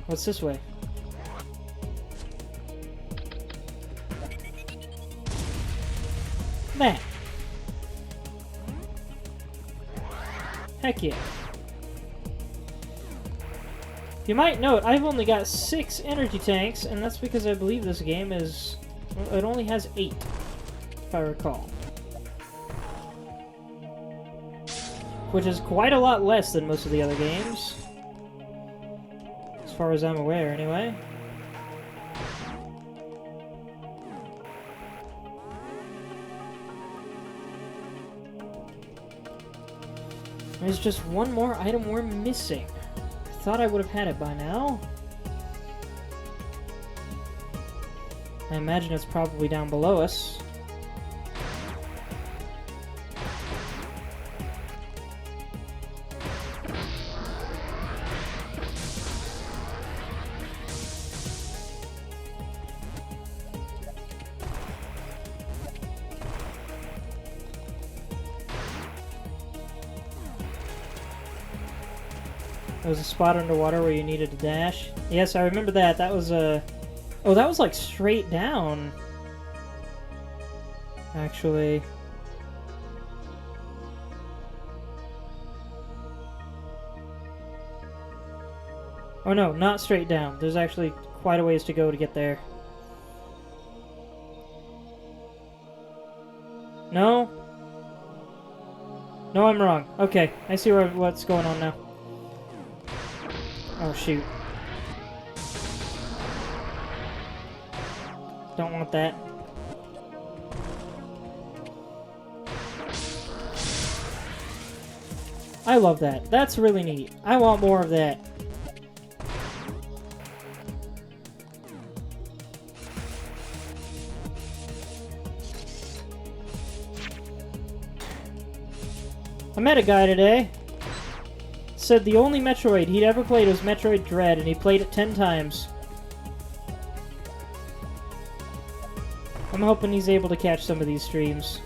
What's this way? Man. Heck yeah. You might note, I've only got 6 energy tanks, and that's because I believe this game is... Well, it only has 8, if I recall. Which is quite a lot less than most of the other games. As far as I'm aware, anyway. There's just one more item we're missing. I thought I would have had it by now. I imagine it's probably down below us. There was a spot underwater where you needed to dash. Yes, I remember that. That was a... Oh, that was like straight down. Actually. Oh no, not straight down. There's actually quite a ways to go to get there. No? No, I'm wrong. Okay, I see what's going on now. Oh, shoot. Don't want that. I love that. That's really neat. I want more of that. I met a guy today. Said the only Metroid he'd ever played was Metroid Dread, and he played it 10 times. I'm hoping he's able to catch some of these streams.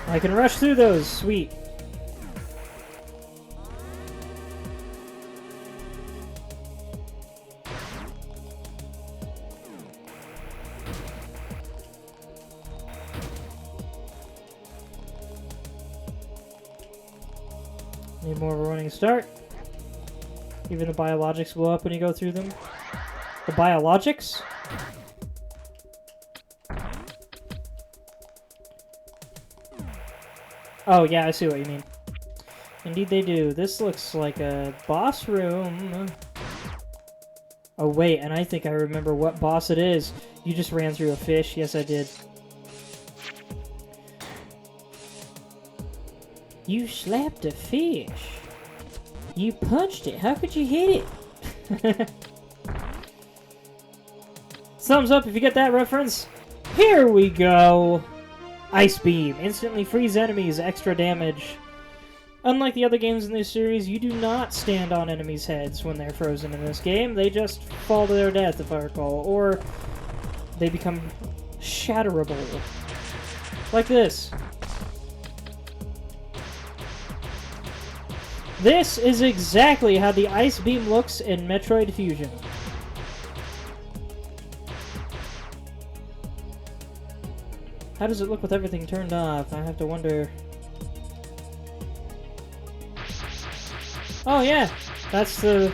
I can rush through those, sweet. Need more of a running start. Even the biologics blow up when you go through them. The biologics? Oh, yeah, I see what you mean. Indeed they do. This looks like a boss room. Oh, wait, and I think I remember what boss it is. You just ran through a fish. Yes, I did. You slapped a fish. You punched it. How could you hit it? Thumbs up if you get that reference. Here we go. Ice Beam. Instantly freeze enemies, extra damage. Unlike the other games in this series, you do not stand on enemies' heads when they're frozen in this game. They just fall to their death, if I recall. Or they become shatterable. Like this. This is exactly how the Ice Beam looks in Metroid Fusion. How does it look with everything turned off? I have to wonder... Oh yeah! That's the...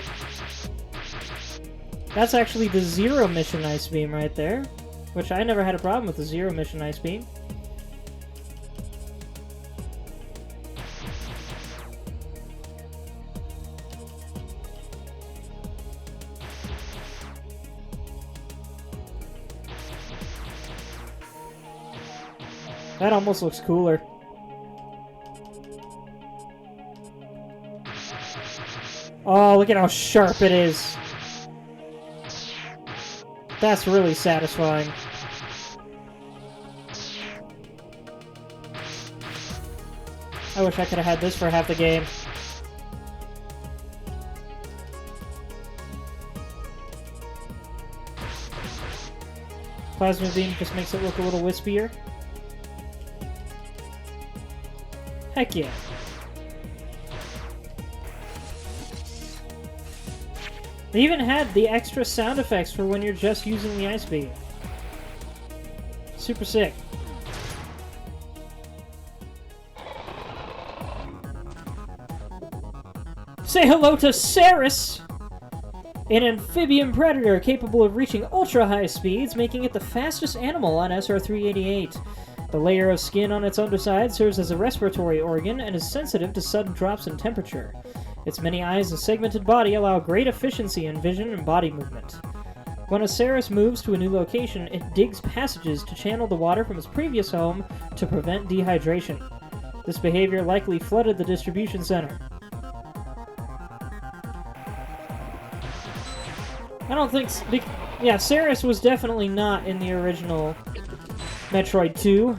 That's actually the zero mission ice beam right there. Which I never had a problem with the zero mission ice beam. That almost looks cooler. Oh, look at how sharp it is. That's really satisfying. I wish I could have had this for half the game. Plasma beam just makes it look a little wispier. Heck yeah. They even had the extra sound effects for when you're just using the ice beam. Super sick. Say hello to Ceres! An amphibian predator capable of reaching ultra-high speeds, making it the fastest animal on SR-388. The layer of skin on its underside serves as a respiratory organ and is sensitive to sudden drops in temperature. Its many eyes and segmented body allow great efficiency in vision and body movement. When a Ceres moves to a new location, it digs passages to channel the water from its previous home to prevent dehydration. This behavior likely flooded the distribution center. I don't think... Yeah, Ceres was definitely not in the original Metroid 2.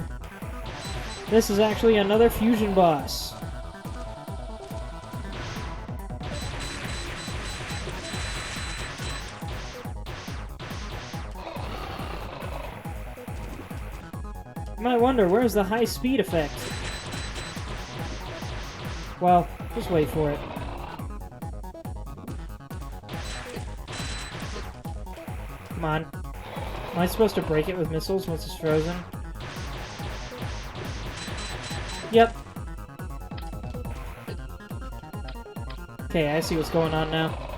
This is actually another fusion boss. You might wonder, where's the high speed effect? Well, just wait for it. Come on. Am I supposed to break it with missiles once it's frozen? Yep. Okay, I see what's going on now.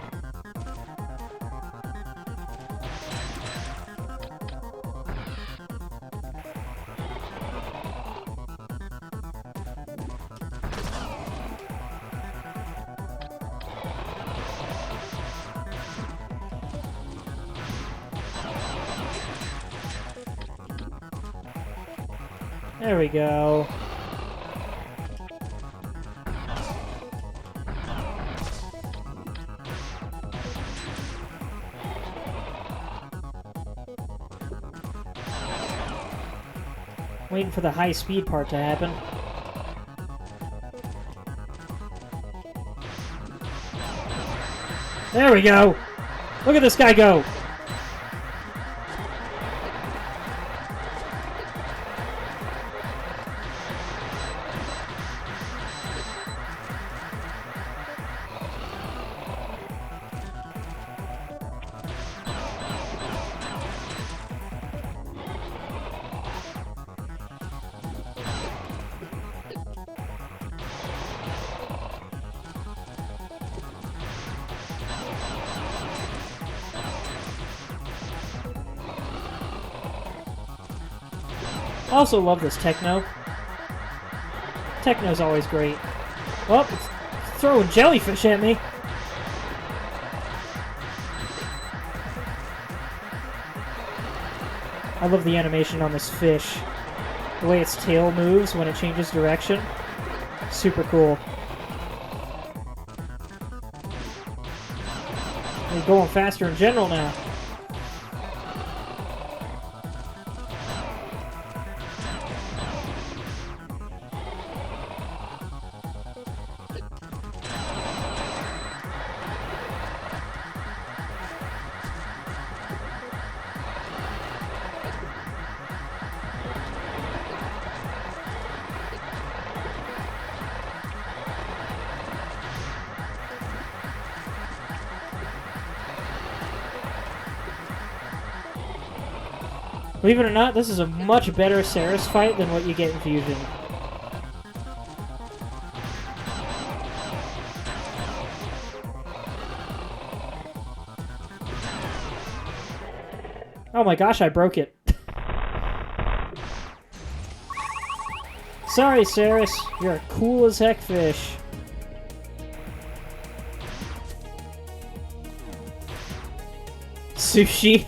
There we go. Waiting for the high speed part to happen. There we go! Look at this guy go! I also love this techno. Techno's always great. Oh, it's throwing jellyfish at me. I love the animation on this fish. The way its tail moves when it changes direction. Super cool. They're going faster in general now. Believe it or not, this is a much better Ceres fight than what you get in Fusion. Oh my gosh, I broke it. Sorry, Ceres. You're a cool as heck fish. Sushi.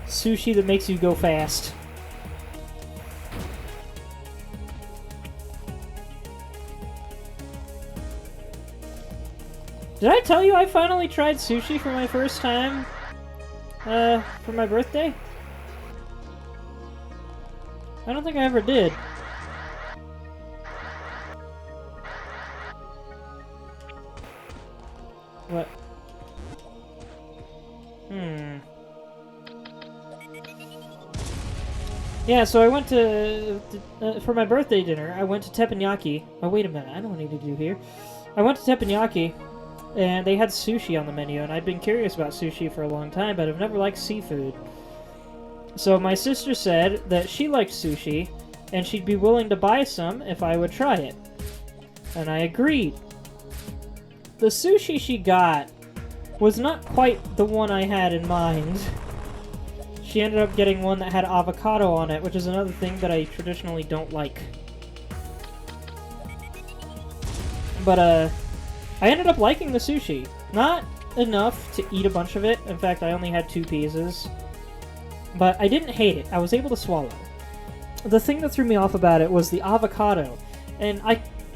Sushi that makes you go fast. Did I tell you I finally tried sushi for my first time? For my birthday? I don't think I ever did. What? Yeah, so I went to for my birthday dinner, I went to teppanyaki. Oh, wait a minute. I know what I need to do here. I went to teppanyaki, and they had sushi on the menu, and I'd been curious about sushi for a long time, but I've never liked seafood. So my sister said that she liked sushi, and she'd be willing to buy some if I would try it. And I agreed. The sushi she got was not quite the one I had in mind. She ended up getting one that had avocado on it, which is another thing that I traditionally don't like. But, I ended up liking the sushi. Not enough to eat a bunch of it. In fact, I only had 2 pieces. But I didn't hate it. I was able to swallow. The thing that threw me off about it was the avocado. And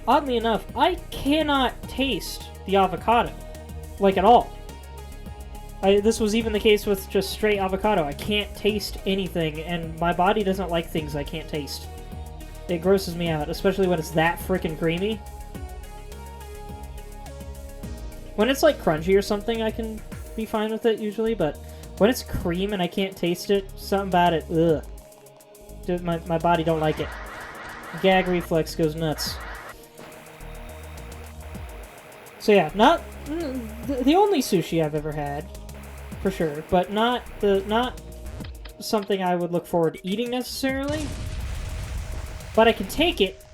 oddly enough, I cannot taste the avocado. Like, at all. This was even the case with just straight avocado. I can't taste anything, and my body doesn't like things I can't taste. It grosses me out, especially when it's that frickin' creamy. When it's like crunchy or something, I can be fine with it usually, but when it's cream and I can't taste it, something about it, ugh. Dude, my body don't like it. Gag reflex goes nuts. So yeah, not the only sushi I've ever had, for sure, but not something I would look forward to eating necessarily. But I can take it,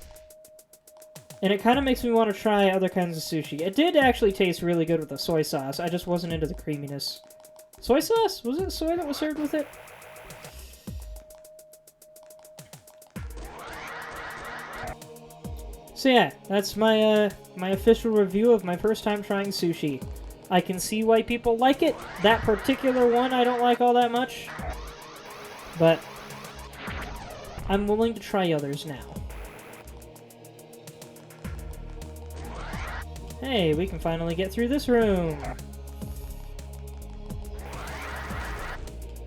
and it kind of makes me want to try other kinds of sushi. It did actually taste really good with the soy sauce. I just wasn't into the creaminess. Soy sauce? Was it soy that was served with it? So yeah, that's my my official review of my first time trying sushi. I can see why people like it. That particular one I don't like all that much. But I'm willing to try others now. Hey, we can finally get through this room.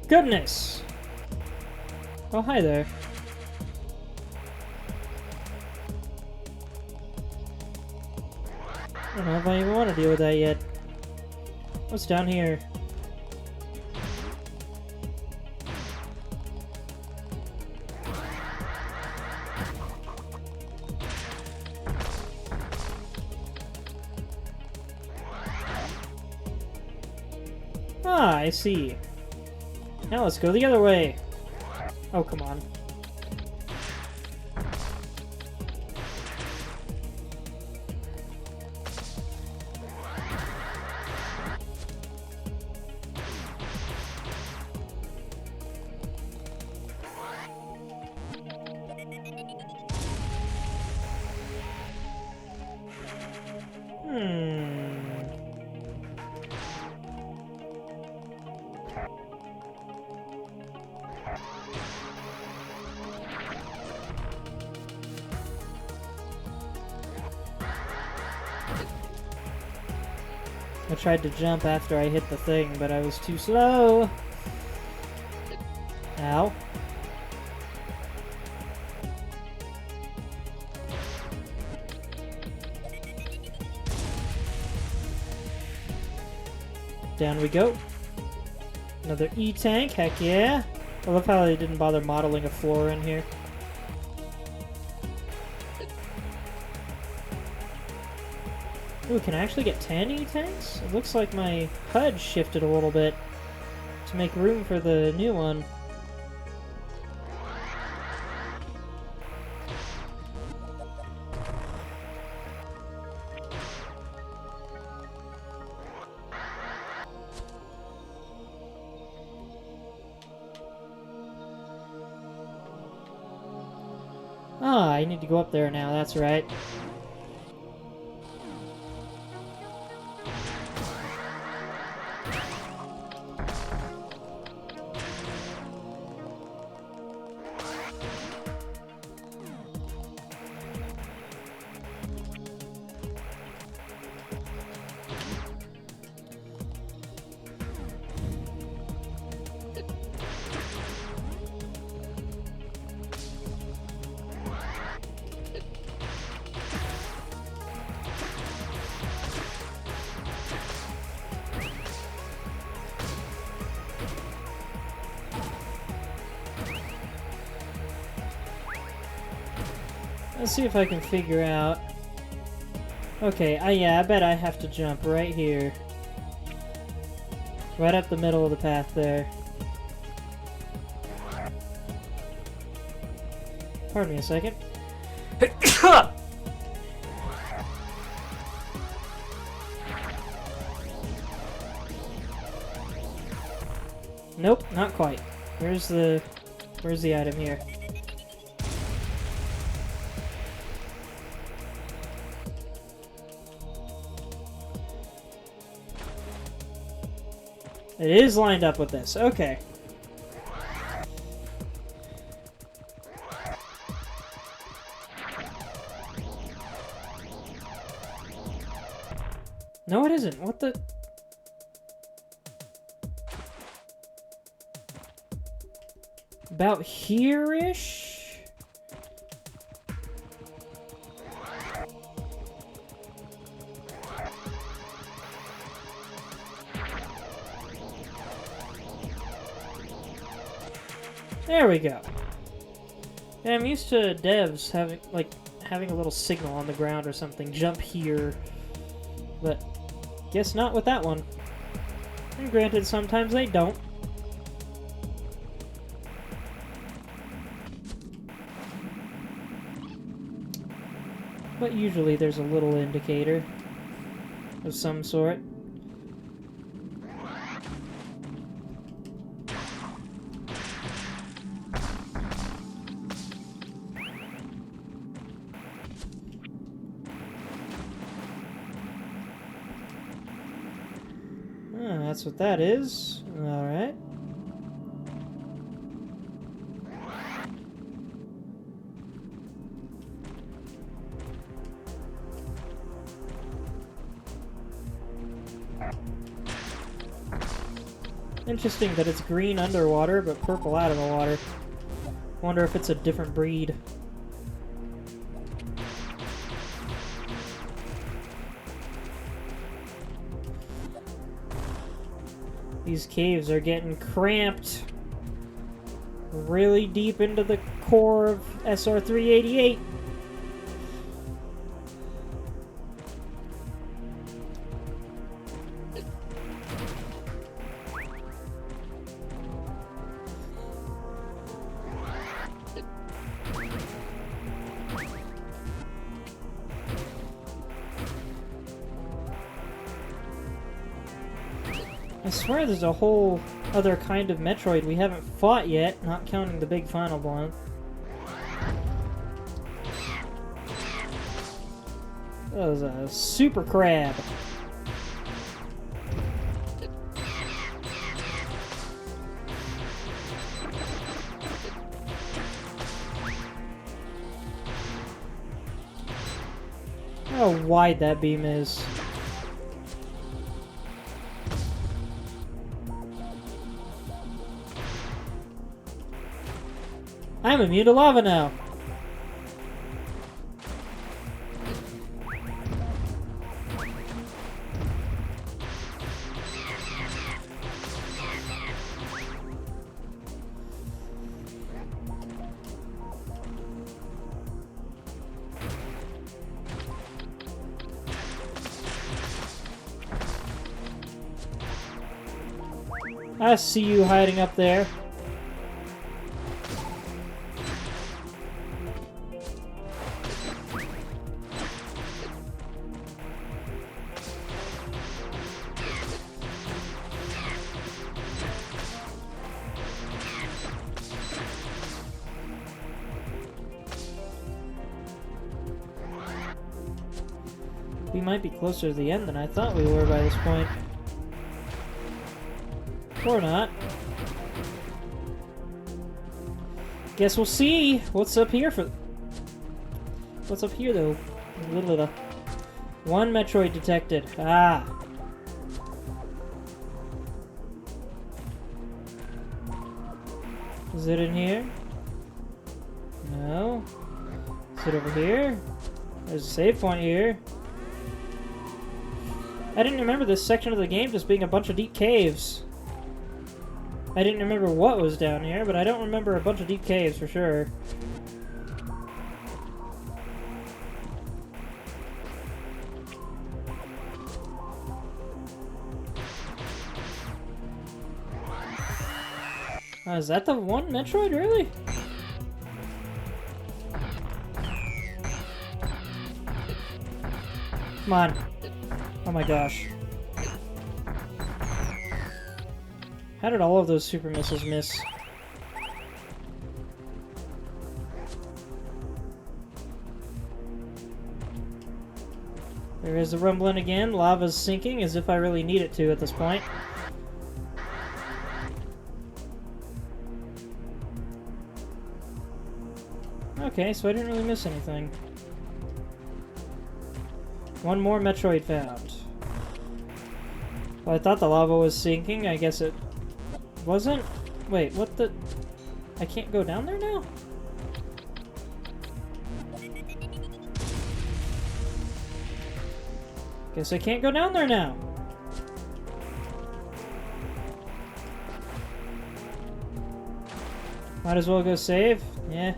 Goodness! Oh, hi there. I don't know if I even want to deal with that yet. What's down here? Ah, I see. Now let's go the other way. Oh, come on. I tried to jump after I hit the thing, but I was too slow. Ow. Down we go. Another E-tank, heck yeah. I love how they didn't bother modeling a floor in here. Ooh, can I actually get 10 E-tanks? It looks like my HUD shifted a little bit. to make room for the new one. Ah, I need to go up there now, that's right. Let's see if I can figure out... Okay, yeah, I bet I have to jump right here. Right up the middle of the path there. Pardon me a second. Nope, not quite. Where's the item here? It is lined up with this. Okay. No, it isn't. What the... About here-ish? There we go. Yeah, I'm used to devs having a little signal on the ground or something. Jump here. But guess not with that one. And granted, sometimes they don't. But usually there's a little indicator of some sort. That's what that is. Alright. Interesting that it's green underwater, but purple out of the water. Wonder if it's a different breed. These caves are getting cramped really deep into the core of SR388. I swear there's a whole other kind of Metroid we haven't fought yet, not counting the big final one. That was a super crab. How wide that beam is. I'm immune to lava now. I see you hiding up there. We might be closer to the end than I thought we were by this point. Or not. Guess we'll see what's up here for... What's up here, though? One Metroid detected. Ah. Is it in here? No. Is it over here? There's a save point here. I didn't remember this section of the game just being a bunch of deep caves. I didn't remember what was down here, but I don't remember a bunch of deep caves for sure. Is that the one Metroid, really? Come on. Oh my gosh. How did all of those super missiles miss? There is the rumbling again. Lava's sinking as if I really need it to at this point. Okay, so I didn't really miss anything. One more Metroid found. Well, I thought the lava was sinking. I guess it wasn't? Wait, what the... I can't go down there now? Guess I can't go down there now. Might as well go save. Yeah.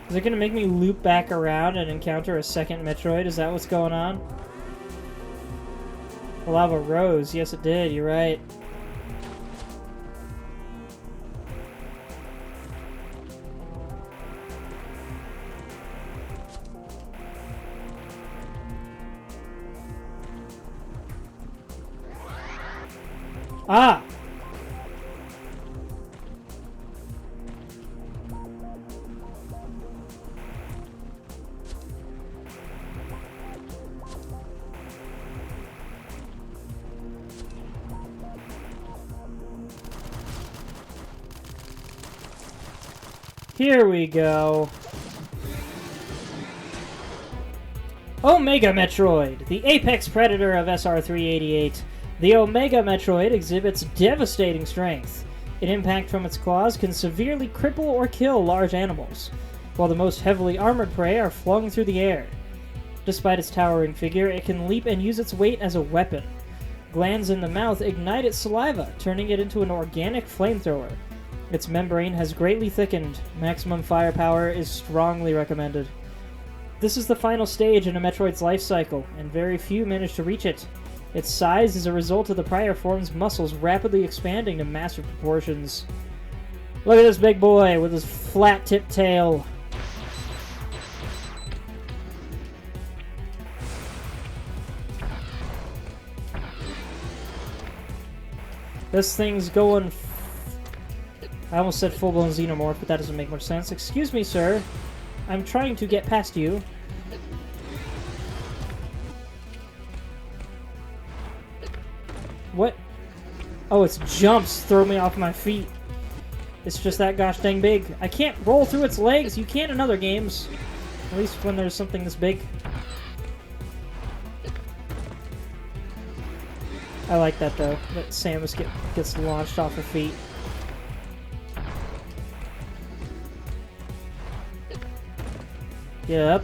Is it gonna make me loop back around and encounter a second Metroid? Is that what's going on? The lava rose. Yes, it did. You're right. Ah! Here we go. Omega Metroid, the apex predator of SR388. The Omega Metroid exhibits devastating strength. An impact from its claws can severely cripple or kill large animals, while the most heavily armored prey are flung through the air. Despite its towering figure, it can leap and use its weight as a weapon. Glands in the mouth ignite its saliva, turning it into an organic flamethrower. Its membrane has greatly thickened. Maximum firepower is strongly recommended. This is the final stage in a Metroid's life cycle, and very few manage to reach it. Its size is a result of the prior form's muscles rapidly expanding to massive proportions. Look at this big boy with his flat-tipped tail. This thing's going... I almost said full-blown xenomorph, but that doesn't make much sense. Excuse me, sir. I'm trying to get past you. What? Oh, its jumps throw me off my feet. It's just that gosh dang big. I can't roll through its legs. You can in other games. At least when there's something this big. I like that, though. That Samus gets launched off her feet. Get up.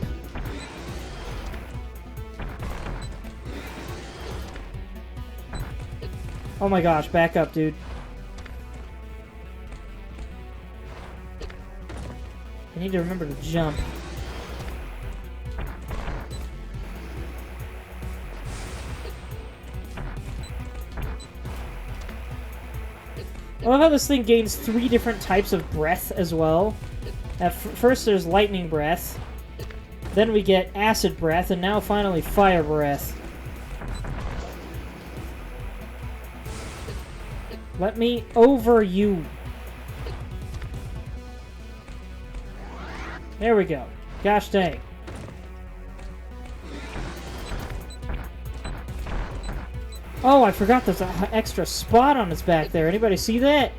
Oh my gosh, back up, dude. I need to remember to jump. I love how this thing gains 3 different types of breath as well. At first there's lightning breath, then we get acid breath, and now finally fire breath. Let me over you. There we go. Gosh dang. Oh, I forgot there's an extra spot on its back there. Anybody see that?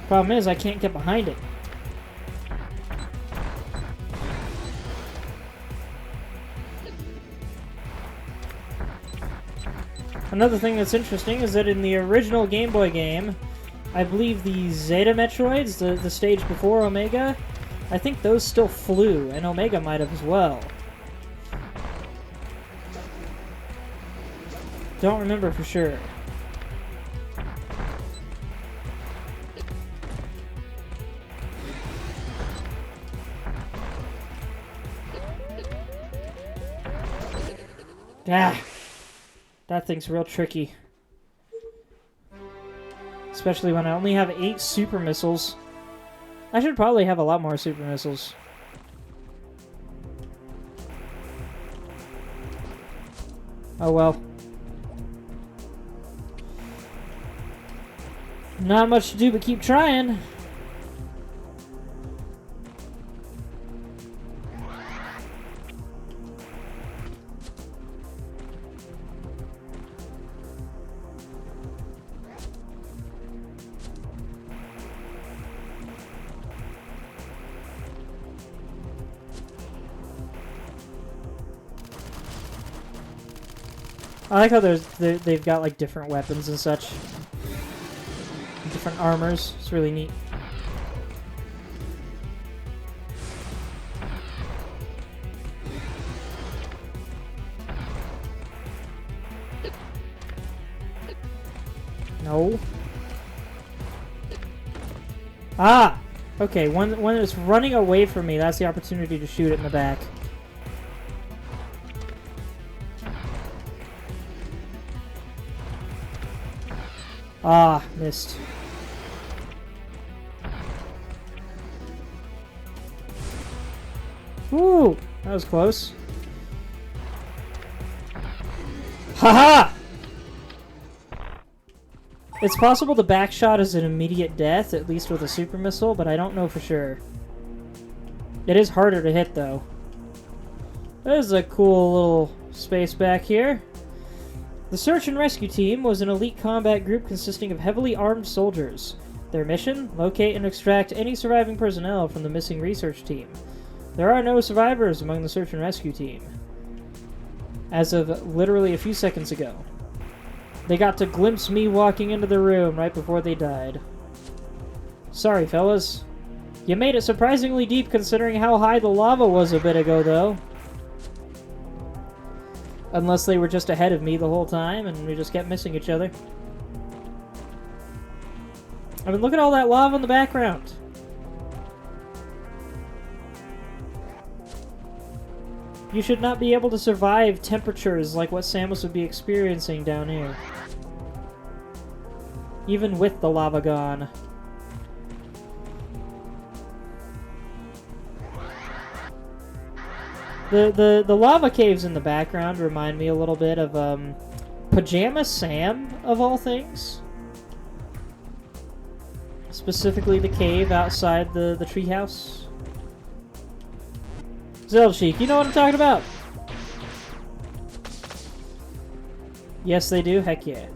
Problem is, I can't get behind it. Another thing that's interesting is that in the original Game Boy game, I believe the Zeta Metroids, the stage before Omega, I think those still flew, and Omega might have as well. Don't remember for sure. Ah! That thing's real tricky. Especially when I only have 8 super missiles. I should probably have a lot more super missiles. Oh well. Not much to do but keep trying. I like how they've got like different weapons and such. Different armors. It's really neat. No. Ah! Okay, when it's running away from me, that's the opportunity to shoot it in the back. Ah, missed. Woo! That was close. Haha! It's possible the back shot is an immediate death, at least with a super missile, but I don't know for sure. It is harder to hit, though. There's a cool little space back here. The search and rescue team was an elite combat group consisting of heavily armed soldiers. Their mission? Locate and extract any surviving personnel from the missing research team. There are no survivors among the search and rescue team. As of literally a few seconds ago. They got to glimpse me walking into the room right before they died. Sorry, fellas. You made it surprisingly deep considering how high the lava was a bit ago, though. Unless they were just ahead of me the whole time and we just kept missing each other. I mean, look at all that lava in the background. You should not be able to survive temperatures like what Samus would be experiencing down here. Even with the lava gone. The lava caves in the background remind me a little bit of Pajama Sam, of all things. Specifically the cave outside the treehouse. Zelda-Sheik, you know what I'm talking about? Yes, they do? Heck yeah.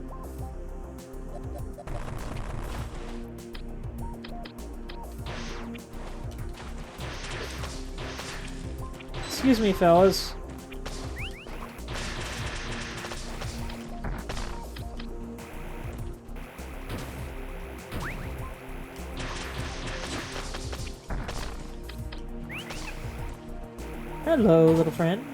Excuse me, fellas. Hello, little friend.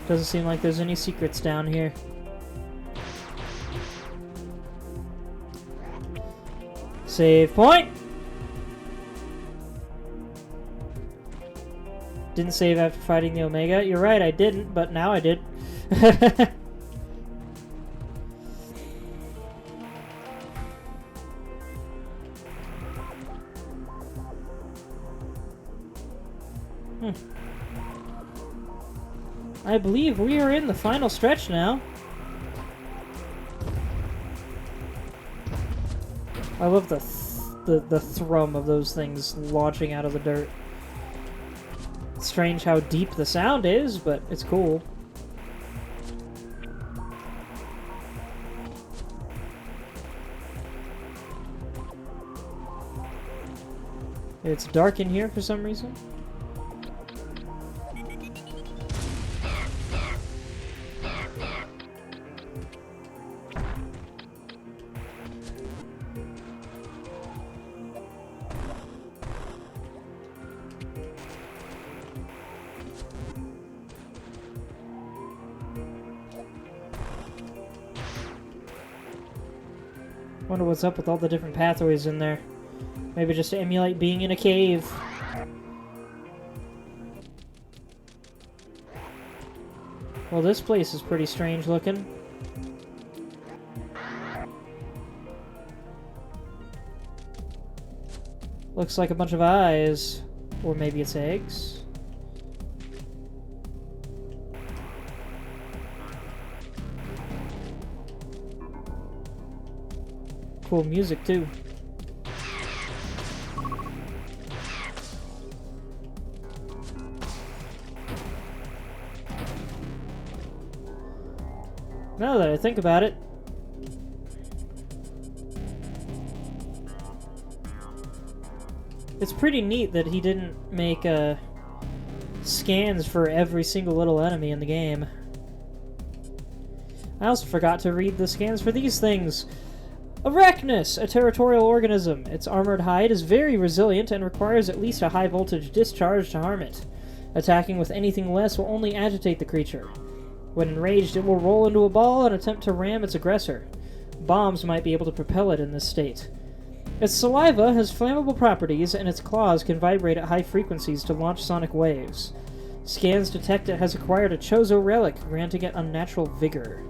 Doesn't seem like there's any secrets down here. Save point! Didn't save after fighting the Omega. You're right, I didn't, but now I did. I believe we are in the final stretch now. I love the thrum of those things launching out of the dirt. It's strange how deep the sound is, but it's cool. It's dark in here for some reason. Wonder what's up with all the different pathways in there. Maybe just to emulate being in a cave. Well, this place is pretty strange looking. Looks like a bunch of eyes. Or maybe it's eggs. Cool music too. Now that I think about it, it's pretty neat that he didn't make scans for every single little enemy in the game. I also forgot to read the scans for these things. Arachnus, a territorial organism. Its armored hide is very resilient and requires at least a high voltage discharge to harm it. Attacking with anything less will only agitate the creature. When enraged, it will roll into a ball and attempt to ram its aggressor. Bombs might be able to propel it in this state. Its saliva has flammable properties, and its claws can vibrate at high frequencies to launch sonic waves. Scans detect it has acquired a Chozo relic, granting it unnatural vigor.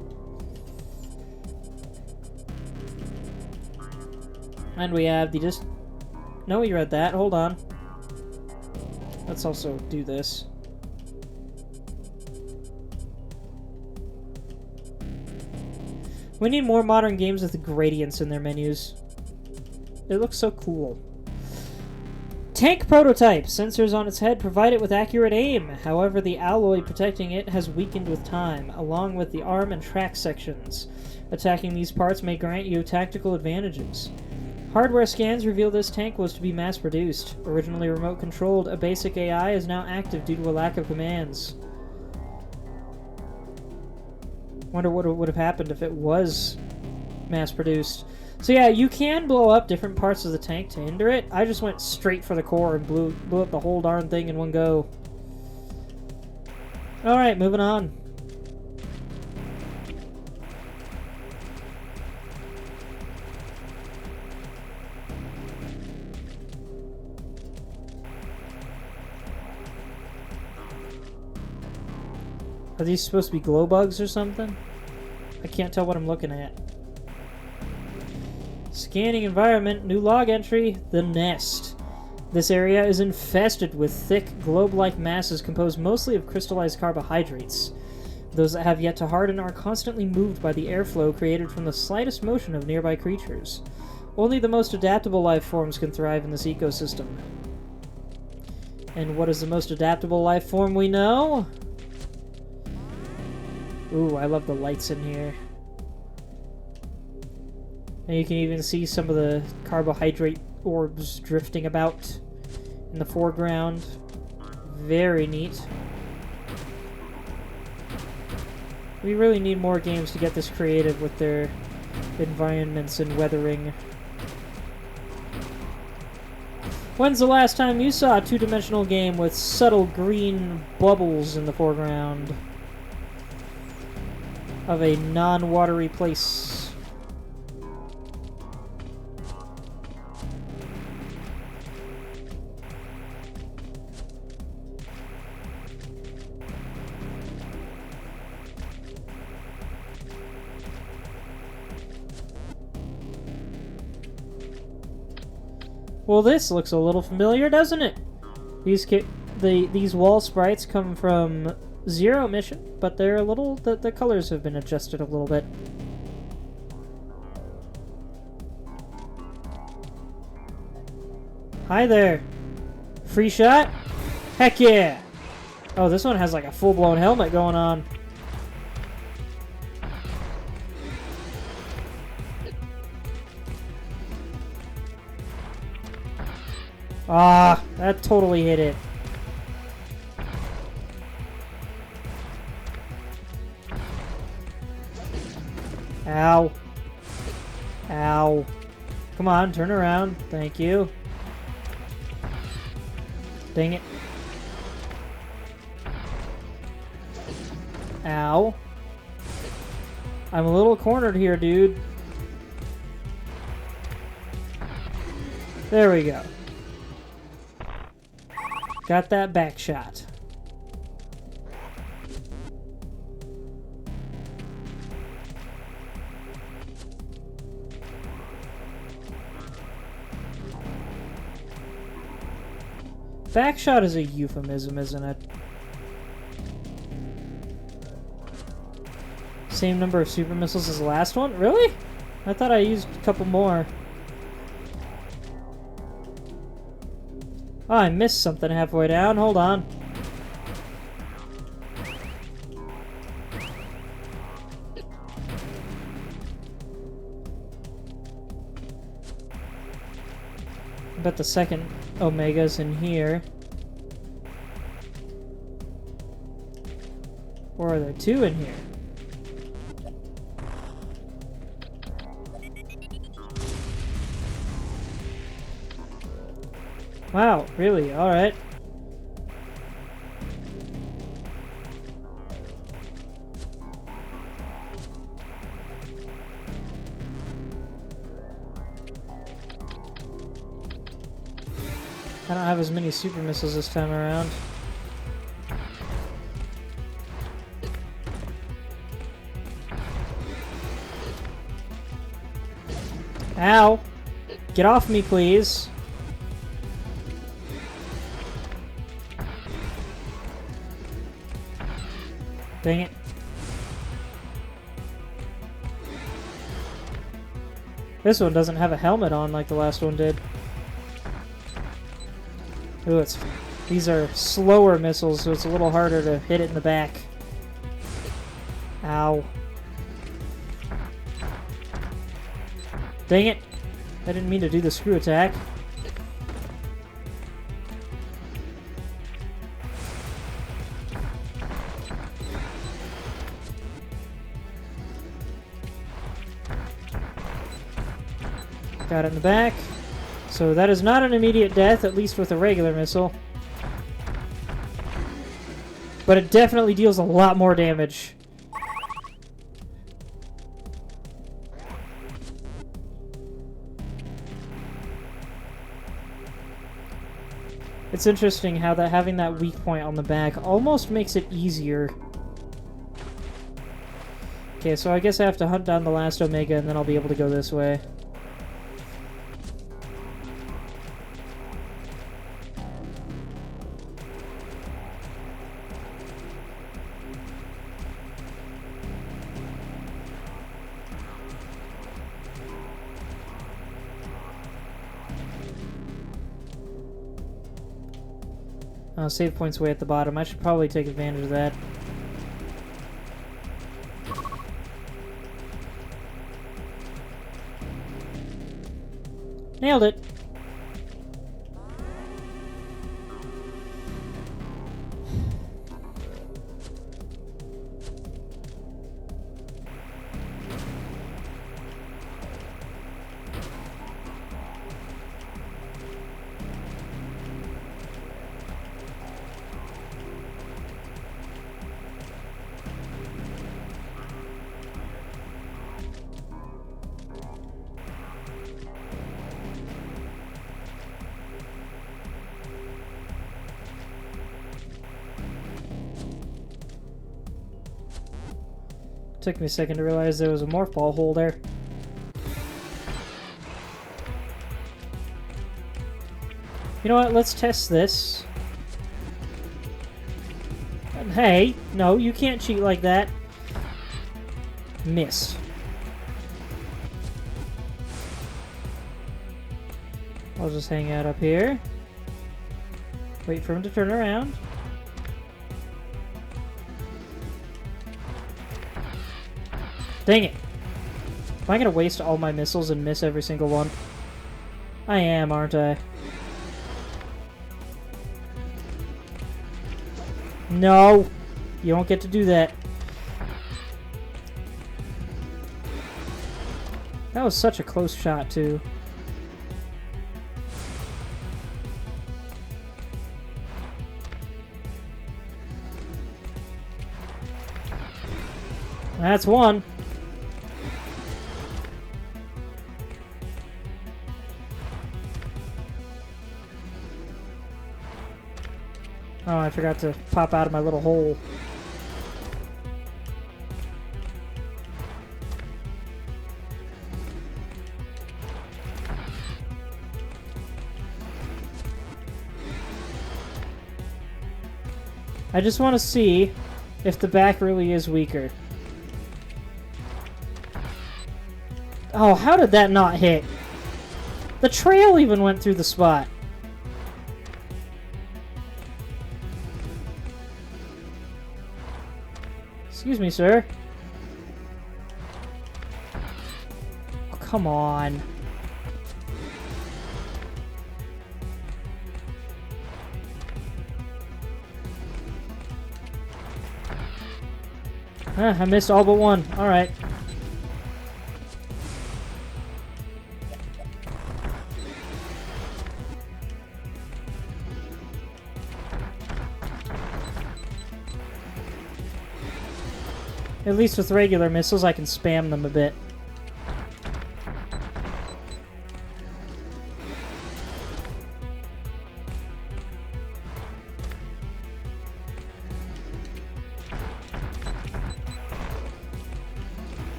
And we have the No, you read that. Hold on. Let's also do this. We need more modern games with gradients in their menus. It looks so cool. Tank prototype. Sensors on its head provide it with accurate aim. However, the alloy protecting it has weakened with time, along with the arm and track sections. Attacking these parts may grant you tactical advantages. Hardware scans reveal this tank was to be mass-produced. Originally remote-controlled, a basic AI is now active due to a lack of commands. Wonder what would have happened if it was mass-produced. So yeah, you can blow up different parts of the tank to hinder it. I just went straight for the core and blew up the whole darn thing in one go. Alright, moving on. Are these supposed to be glow bugs or something? I can't tell what I'm looking at. Scanning environment, new log entry, the nest. This area is infested with thick, globe-like masses composed mostly of crystallized carbohydrates. Those that have yet to harden are constantly moved by the airflow created from the slightest motion of nearby creatures. Only the most adaptable life forms can thrive in this ecosystem. And what is the most adaptable life form we know? Ooh, I love the lights in here. And you can even see some of the carbohydrate orbs drifting about in the foreground. Very neat. We really need more games to get this creative with their environments and weathering. When's the last time you saw a two-dimensional game with subtle green bubbles in the foreground of a non-watery place? Well, this looks a little familiar, doesn't it? These wall sprites come from Zero Mission, but they're a little... The colors have been adjusted a little bit. Hi there. Free shot? Heck yeah! Oh, this one has like a full-blown helmet going on. Ah, that totally hit it. Ow. Ow. Come on, turn around. Thank you. Dang it. Ow. I'm a little cornered here, dude. There we go. Got that back shot. Back shot is a euphemism, isn't it? Same number of super missiles as the last one? Really? I thought I used a couple more. Oh, I missed something halfway down. Hold on. I bet the second Omega's in here. Or are there two in here? Wow, really? Alright. I don't have as many super missiles this time around. Ow! Get off me, please. Dang it. This one doesn't have a helmet on like the last one did. Ooh, these are slower missiles, so it's a little harder to hit it in the back. Ow. Dang it. I didn't mean to do the screw attack. Got it in the back. So that is not an immediate death, at least with a regular missile. But it definitely deals a lot more damage. It's interesting how having that weak point on the back almost makes it easier. Okay, so I guess I have to hunt down the last Omega and then I'll be able to go this way. Save point's way at the bottom. I should probably take advantage of that. Nailed it. Took me a second to realize there was a morph ball hole there. You know what? Let's test this. And hey, no, you can't cheat like that. Miss. I'll just hang out up here. Wait for him to turn around. Dang it! Am I gonna waste all my missiles and miss every single one? I am, aren't I? No! You don't get to do that. That was such a close shot, too. That's one. Oh, I forgot to pop out of my little hole. I just want to see if the back really is weaker. Oh, how did that not hit? The trail even went through the spot. Excuse me, sir. Oh, come on. I missed all but one. Alright. At least with regular missiles, I can spam them a bit.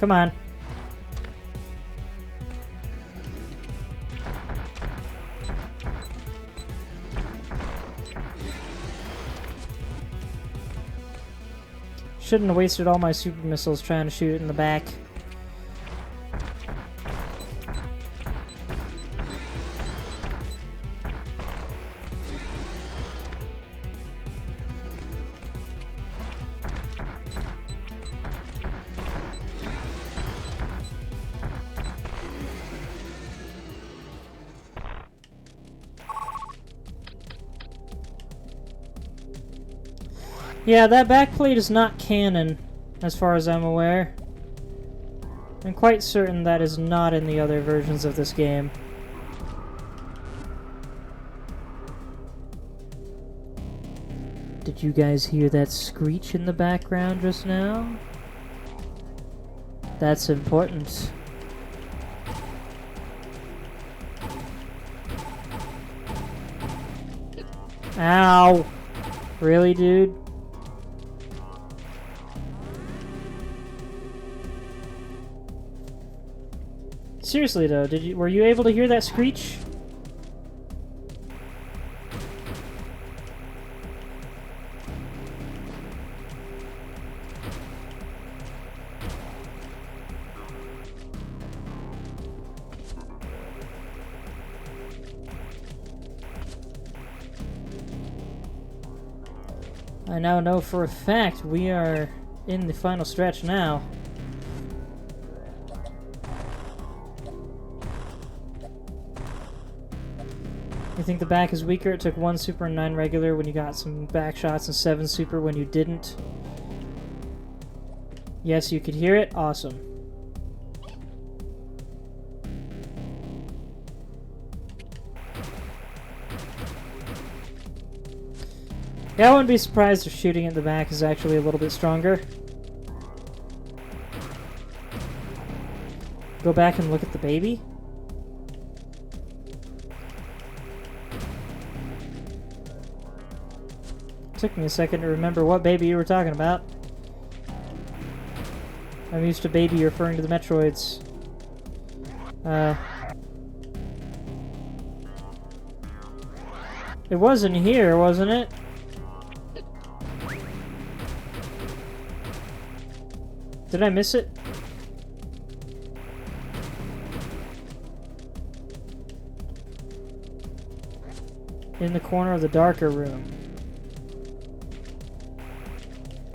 Come on. Shouldn't have wasted all my super missiles trying to shoot it in the back. Yeah, that backplate is not canon, as far as I'm aware. I'm quite certain that is not in the other versions of this game. Did you guys hear that screech in the background just now? That's important. Ow! Really, dude? Seriously though, were you able to hear that screech? I now know for a fact we are in the final stretch now. You think the back is weaker? It took 1 super and 9 regular when you got some back shots and 7 super when you didn't. Yes, you could hear it. Awesome. Yeah, I wouldn't be surprised if shooting at the back is actually a little bit stronger. Go back and look at the baby. Took me a second to remember what baby you were talking about. I'm used to baby referring to the Metroids. It wasn't here, wasn't it? Did I miss it? In the corner of the darker room.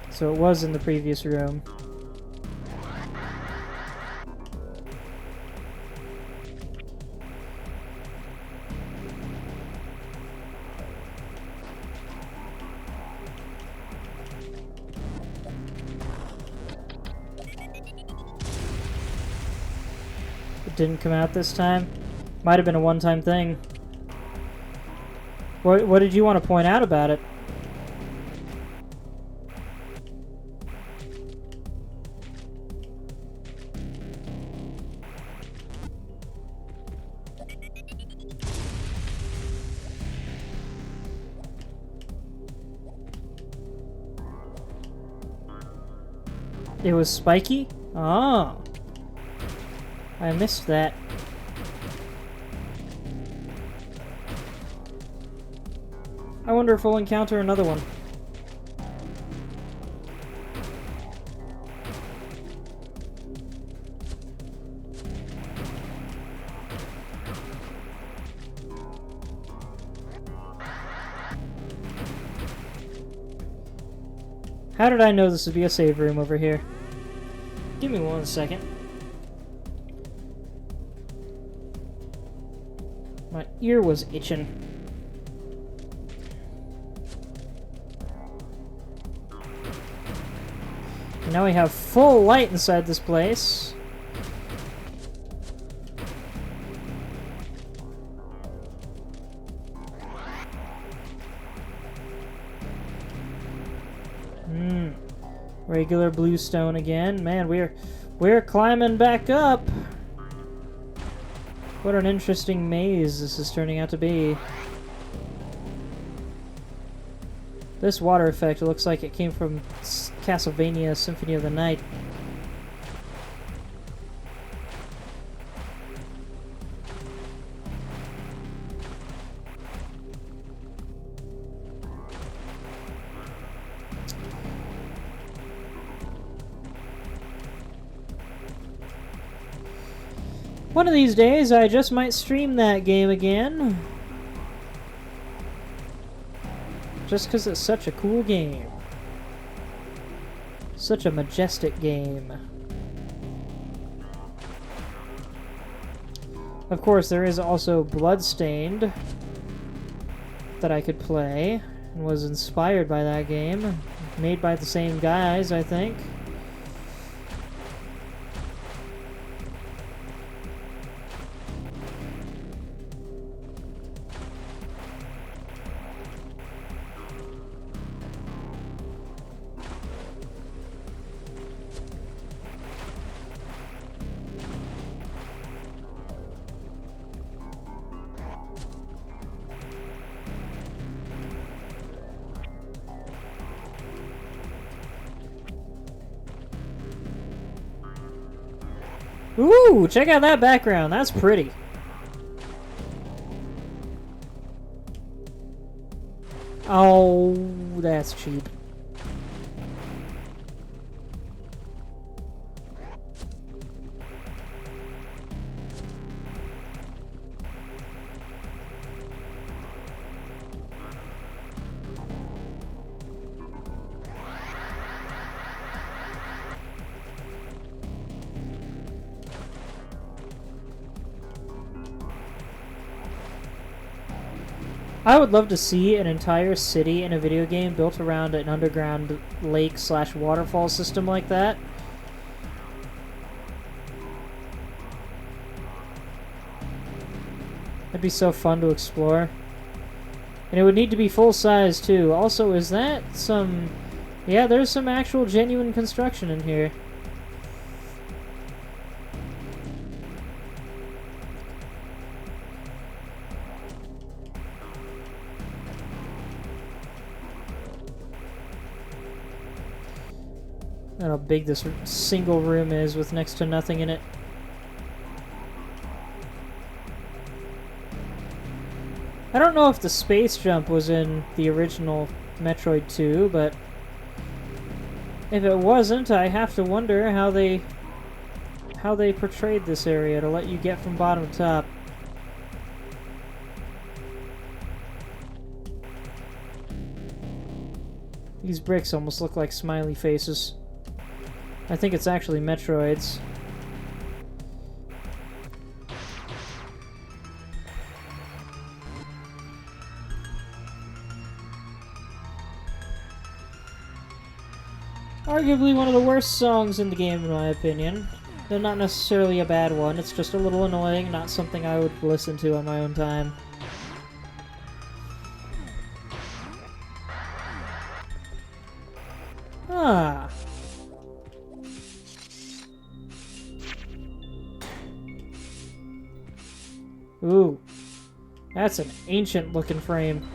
So it was in the previous room. It didn't come out this time. Might have been a one-time thing. What did you want to point out about it? It was spiky? Oh. I missed that. I wonder if we'll encounter another one. How did I know this would be a save room over here? Give me 1 second. My ear was itching. And now we have full light inside this place. Regular bluestone again. Man, we're climbing back up. What an interesting maze this is turning out to be. This water effect looks like it came from Castlevania Symphony of the Night. One of these days, I just might stream that game again. Just because it's such a cool game. Such a majestic game. Of course, there is also Bloodstained that I could play, and was inspired by that game. Made by the same guys, I think. Ooh, check out that background. That's pretty. Oh, that's cheap. I would love to see an entire city in a video game built around an underground lake / waterfall system like that. That'd be so fun to explore. And it would need to be full size too. Also, is that some... Yeah, there's some actual genuine construction in here. And how big this single room is with next to nothing in it. I don't know if the space jump was in the original Metroid 2, but if it wasn't, I have to wonder how they portrayed this area to let you get from bottom to top. These bricks almost look like smiley faces. I think it's actually Metroids. Arguably one of the worst songs in the game, in my opinion. Though not necessarily a bad one, it's just a little annoying, not something I would listen to on my own time. Ah. Ooh. That's an ancient looking frame.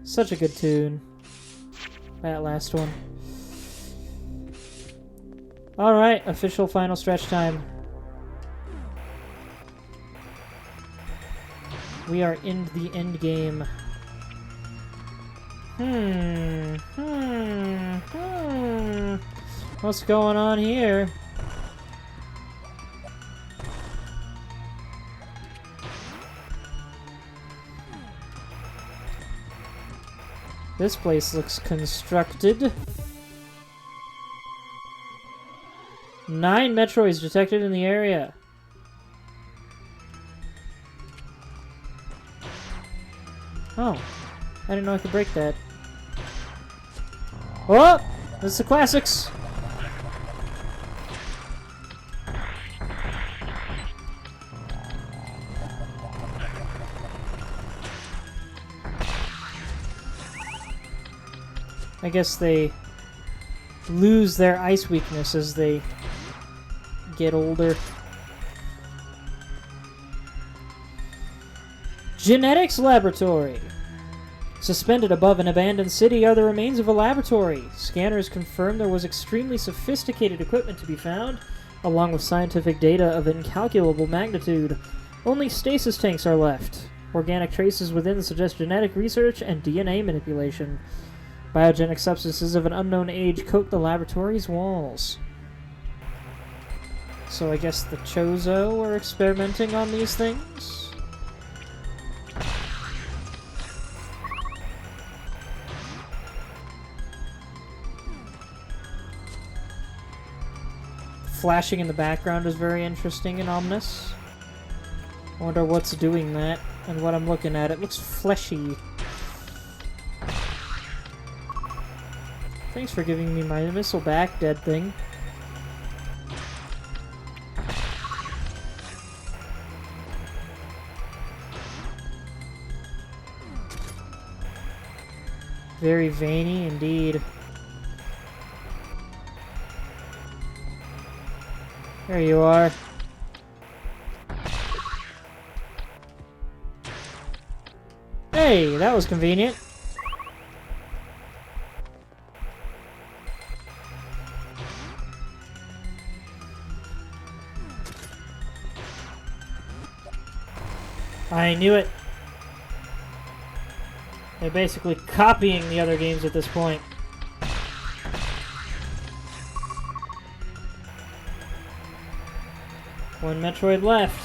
Such a good tune. That last one. Alright, official final stretch time. We are in the end game. What's going on here? This place looks constructed. 9 Metroids detected in the area. Oh, I didn't know I could break that. Oh, this is the classics. I guess they lose their ice weakness as they get older. Genetics Laboratory. Suspended above an abandoned city are the remains of a laboratory. Scanners confirm there was extremely sophisticated equipment to be found, along with scientific data of incalculable magnitude. Only stasis tanks are left. Organic traces within suggest genetic research and DNA manipulation. Biogenic substances of an unknown age coat the laboratory's walls. So I guess the Chozo were experimenting on these things? Flashing in the background is very interesting and ominous. I wonder what's doing that and what I'm looking at. It looks fleshy. Thanks for giving me my missile back, dead thing. Very veiny indeed. There you are. Hey, that was convenient. I knew it. They're basically copying the other games at this point. One Metroid left.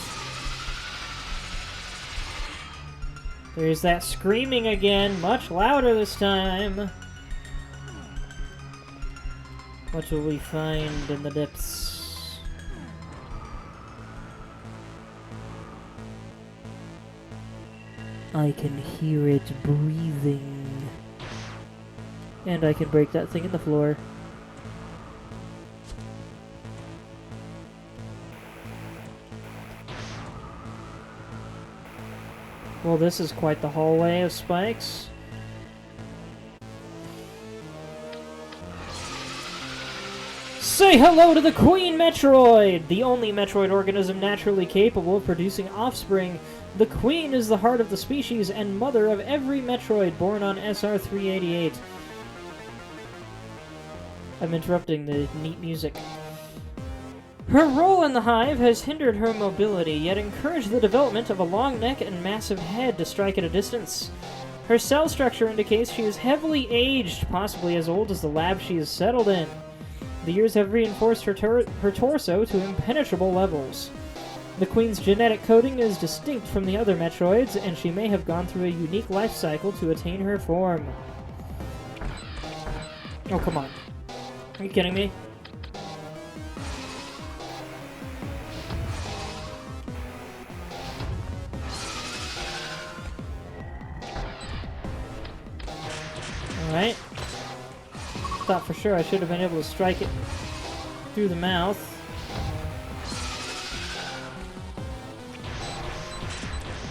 There's that screaming again, much louder this time. What will we find in the depths? I can hear it breathing. And I can break that thing in the floor. Well, this is quite the hallway of spikes. Say hello to the Queen Metroid! The only Metroid organism naturally capable of producing offspring. The Queen is the heart of the species and mother of every Metroid born on SR388. I'm interrupting the neat music. Her role in the hive has hindered her mobility, yet encouraged the development of a long neck and massive head to strike at a distance. Her cell structure indicates she is heavily aged, possibly as old as the lab she is settled in. The years have reinforced her torso to impenetrable levels. The Queen's genetic coding is distinct from the other Metroids, and she may have gone through a unique life cycle to attain her form. Oh, come on. Are you kidding me? Alright. Thought for sure I should have been able to strike it through the mouth.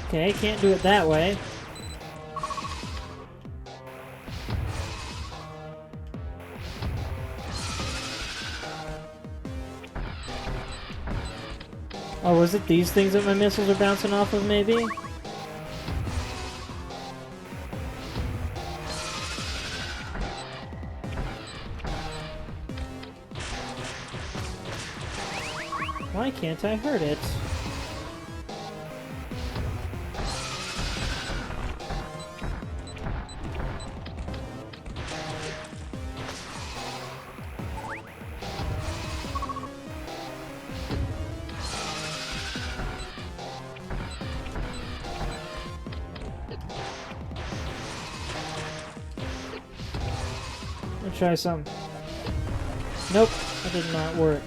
Okay, can't do it that way. Oh, was it these things that my missiles are bouncing off of, maybe? Why can't I hurt it? Let's try some. Nope, that did not work.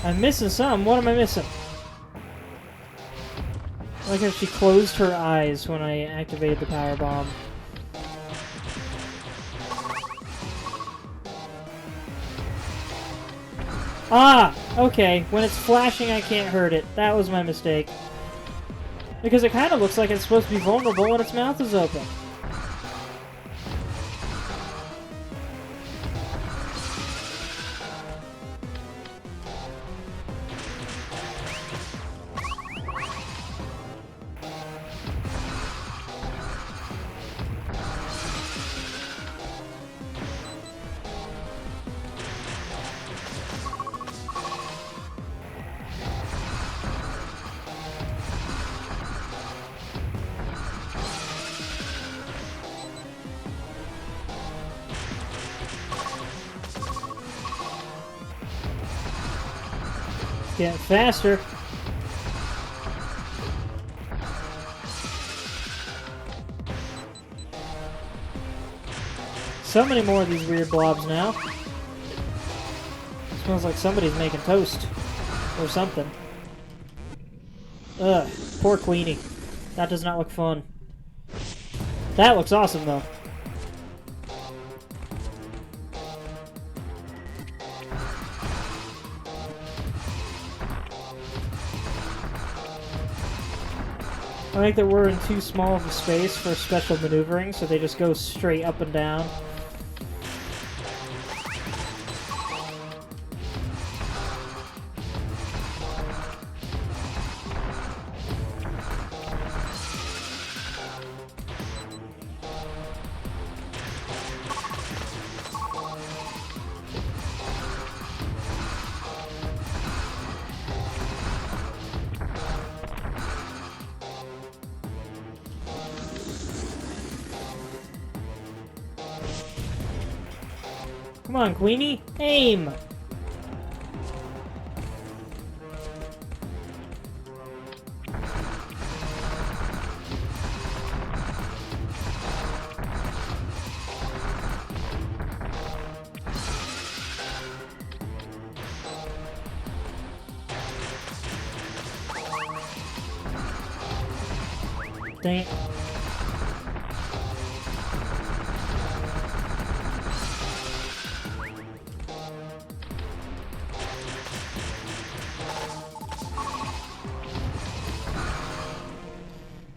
I'm missing some. What am I missing? I like how she closed her eyes when I activated the power bomb. Ah! Okay, when it's flashing I can't hurt it. That was my mistake. Because it kind of looks like it's supposed to be vulnerable when its mouth is open. Getting faster. So many more of these weird blobs now. Smells like somebody's making toast. Or something. Ugh. Poor Queenie. That does not look fun. That looks awesome, though. I think that we're in too small of a space for special maneuvering, so they just go straight up and down. Come on, Queenie, aim! Dang it.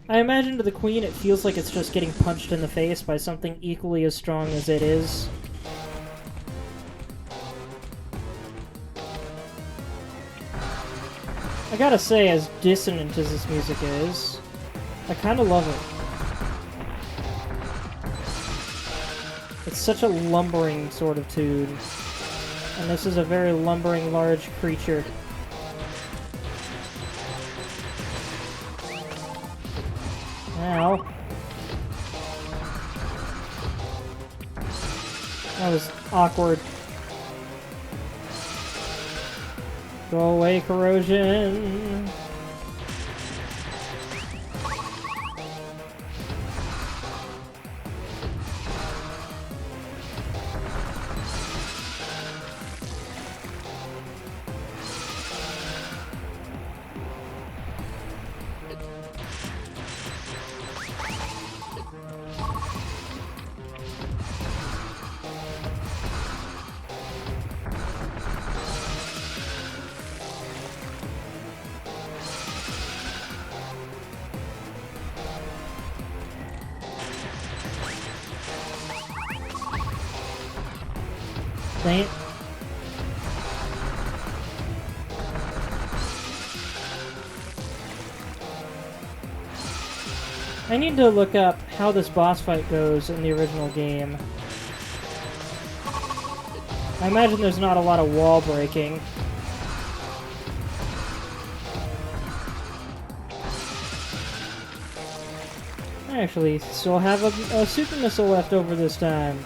I imagine to the Queen it feels like it's just getting punched in the face by something equally as strong as it is. I gotta say, as dissonant as this music is, I kind of love it. It's such a lumbering sort of tune. And this is a very lumbering, large creature. Ow. That was awkward. Go away, corrosion. Dang it. I need to look up how this boss fight goes in the original game. I imagine there's not a lot of wall breaking. I actually still have a super missile left over this time.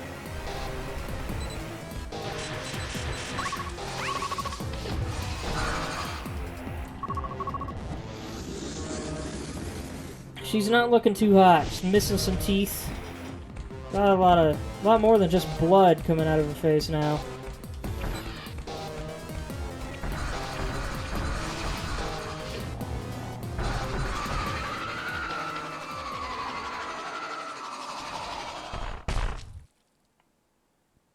She's not looking too hot. She's missing some teeth. Got a lot more than just blood coming out of her face now.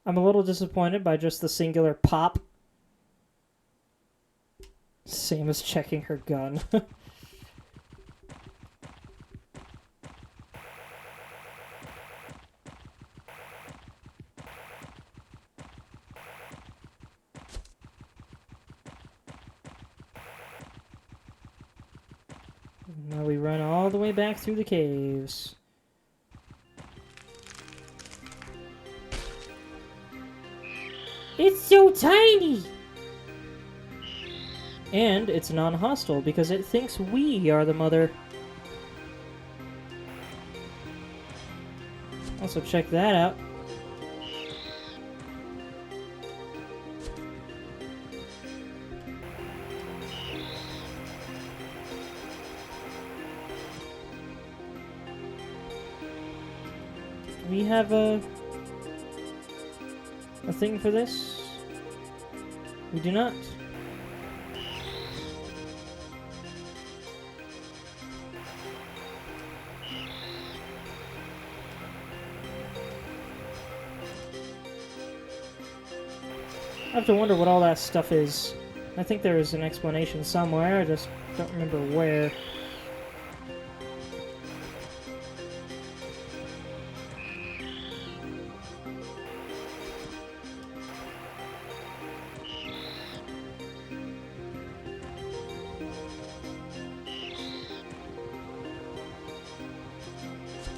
I'm a little disappointed by just the singular pop. Same as checking her gun. Now we run all the way back through the caves. It's so tiny! And it's non-hostile because it thinks we are the mother. Also, check that out. We have a thing for this? We do not. I have to wonder what all that stuff is. I think there is an explanation somewhere, I just don't remember where.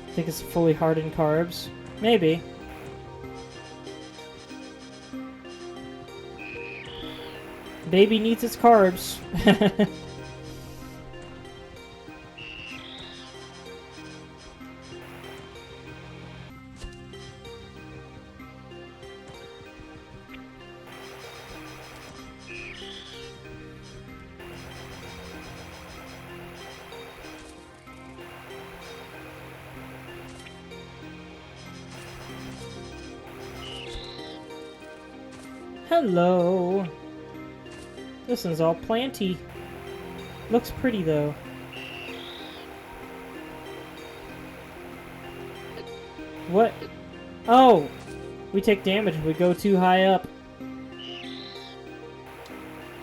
I think it's fully hardened carbs. Maybe. Baby needs its carbs. Hello. This one's all planty. Looks pretty though. What? Oh! We take damage if we go too high up.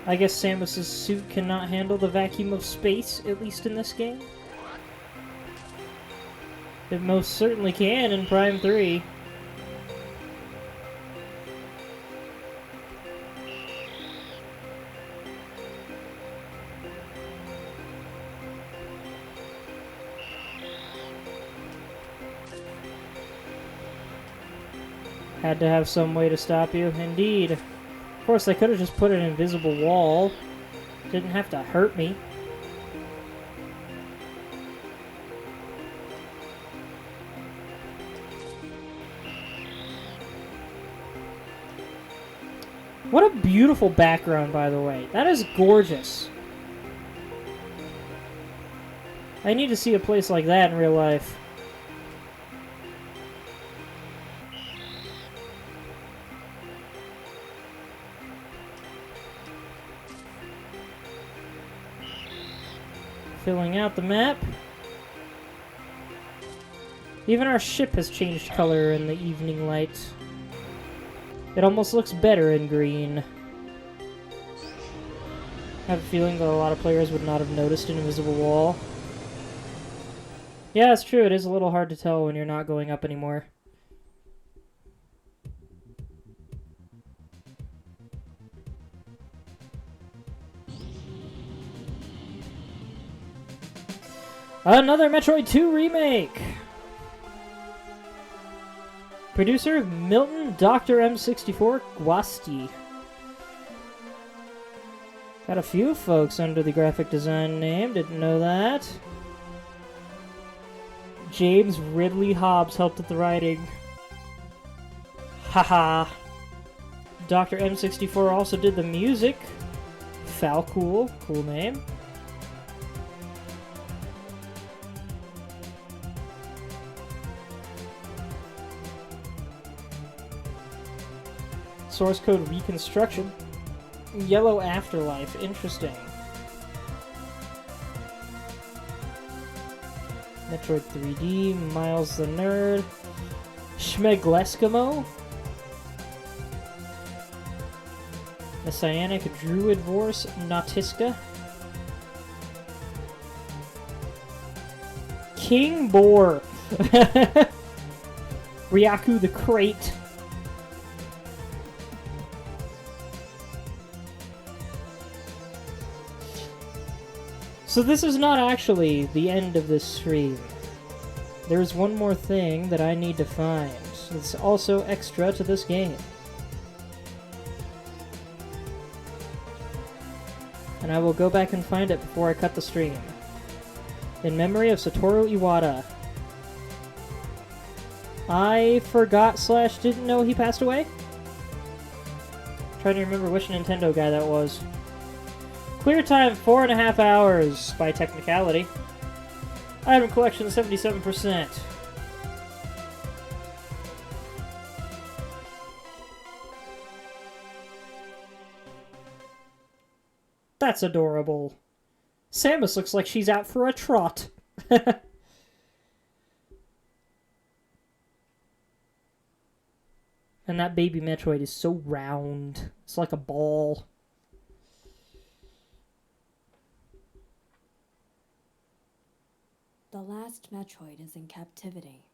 I guess Samus's suit cannot handle the vacuum of space, at least in this game. It most certainly can in Prime 3. Had to have some way to stop you. Indeed. Of course, they could have just put an invisible wall. Didn't have to hurt me. What a beautiful background, by the way. That is gorgeous. I need to see a place like that in real life. Filling out the map. Even our ship has changed color in the evening light. It almost looks better in green. I have a feeling that a lot of players would not have noticed an invisible wall. Yeah, it's true. It is a little hard to tell when you're not going up anymore. Another Metroid 2 remake! Producer Milton Dr. M64 Guasti. Got a few folks under the graphic design name, didn't know that. James Ridley Hobbs helped with the writing. Haha. Dr. M64 also did the music. Falcool, cool name. Source code reconstruction. Yellow Afterlife, interesting. Metroid 3D, Miles the Nerd. Schmegleskimo. Messianic Druid Vorse, Nautiska. King Boar. Ryaku the Crate. So this is not actually the end of this stream. There's one more thing that I need to find. It's also extra to this game. And I will go back and find it before I cut the stream. In memory of Satoru Iwata. I forgot / didn't know he passed away. Trying to remember which Nintendo guy that was. Clear time 4.5 hours by technicality. Item collection 77%. That's adorable. Samus looks like she's out for a trot. And that baby Metroid is so round. It's like a ball. The last Metroid is in captivity.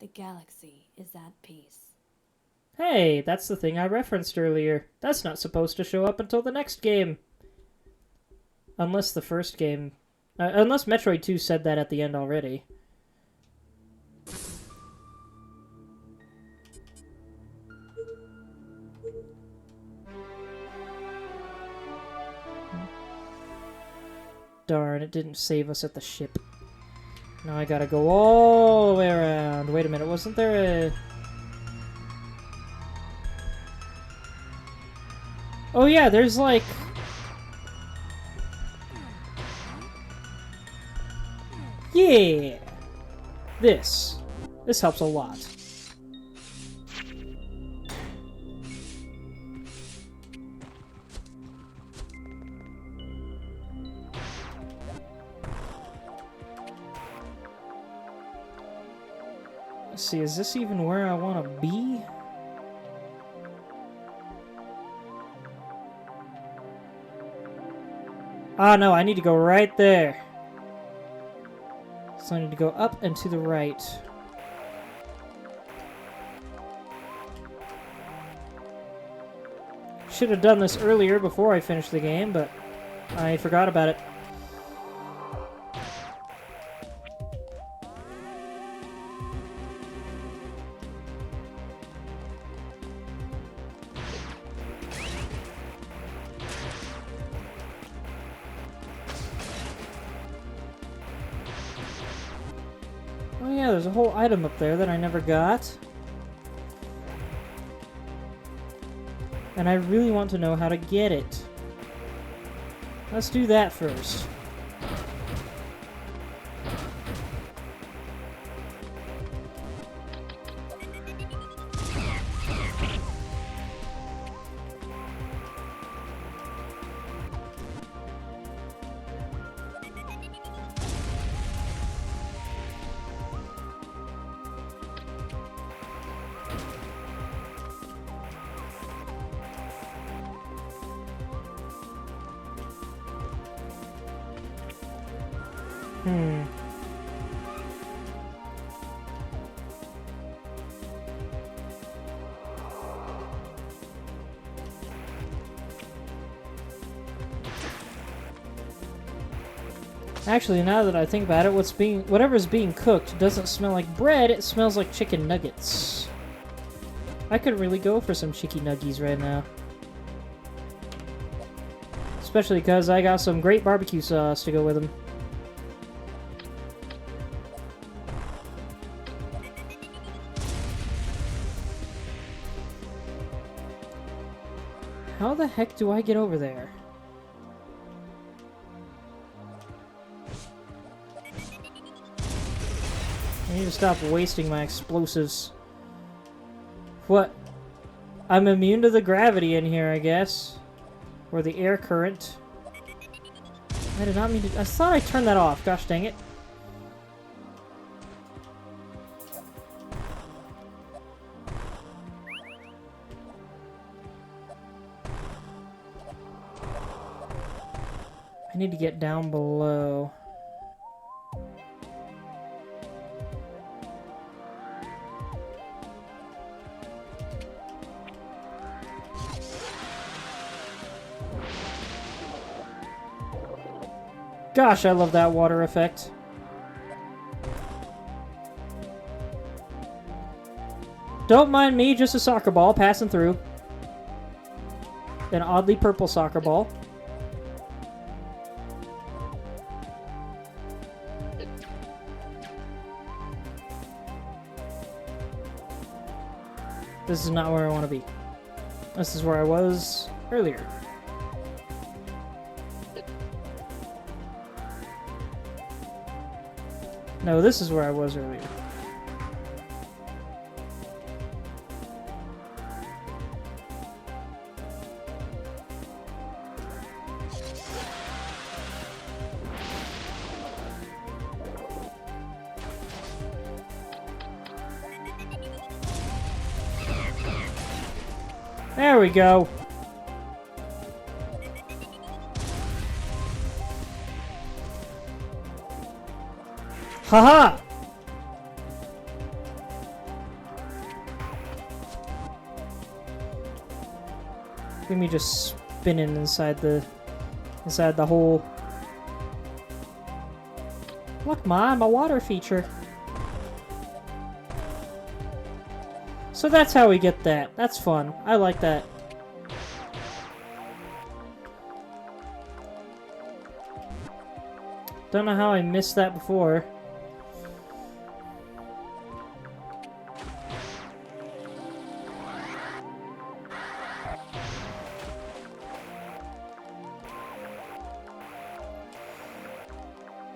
The galaxy is at peace. Hey, that's the thing I referenced earlier. That's not supposed to show up until the next game. Unless the first game... unless Metroid 2 said that at the end already. Darn, it didn't save us at the ship. Now I gotta go all the way around. Wait a minute, wasn't there a... Oh yeah, there's like... Yeah! This helps a lot. Let's see, is this even where I want to be? Ah, no, I need to go right there. So I need to go up and to the right. Should have done this earlier before I finished the game, but I forgot about it. there's a whole item up there that I never got. And I really want to know how to get it. Let's do that first. Actually, now that I think about it, whatever's being cooked doesn't smell like bread, it smells like chicken nuggets. I could really go for some chicken nuggies right now. Especially because I got some great barbecue sauce to go with them. How the heck do I get over there? I need to stop wasting my explosives. What? I'm immune to the gravity in here, I guess. Or the air current. I did not mean to... I thought I turned that off. Gosh dang it. I need to get down below. Gosh, I love that water effect. Don't mind me, just a soccer ball passing through. An oddly purple soccer ball. This is not where I want to be. This is where I was earlier. No, this is where I was earlier. There we go. Haha! Look at me just spinning inside the hole. Look, my water feature. So that's how we get that. That's fun. I like that. Don't know how I missed that before.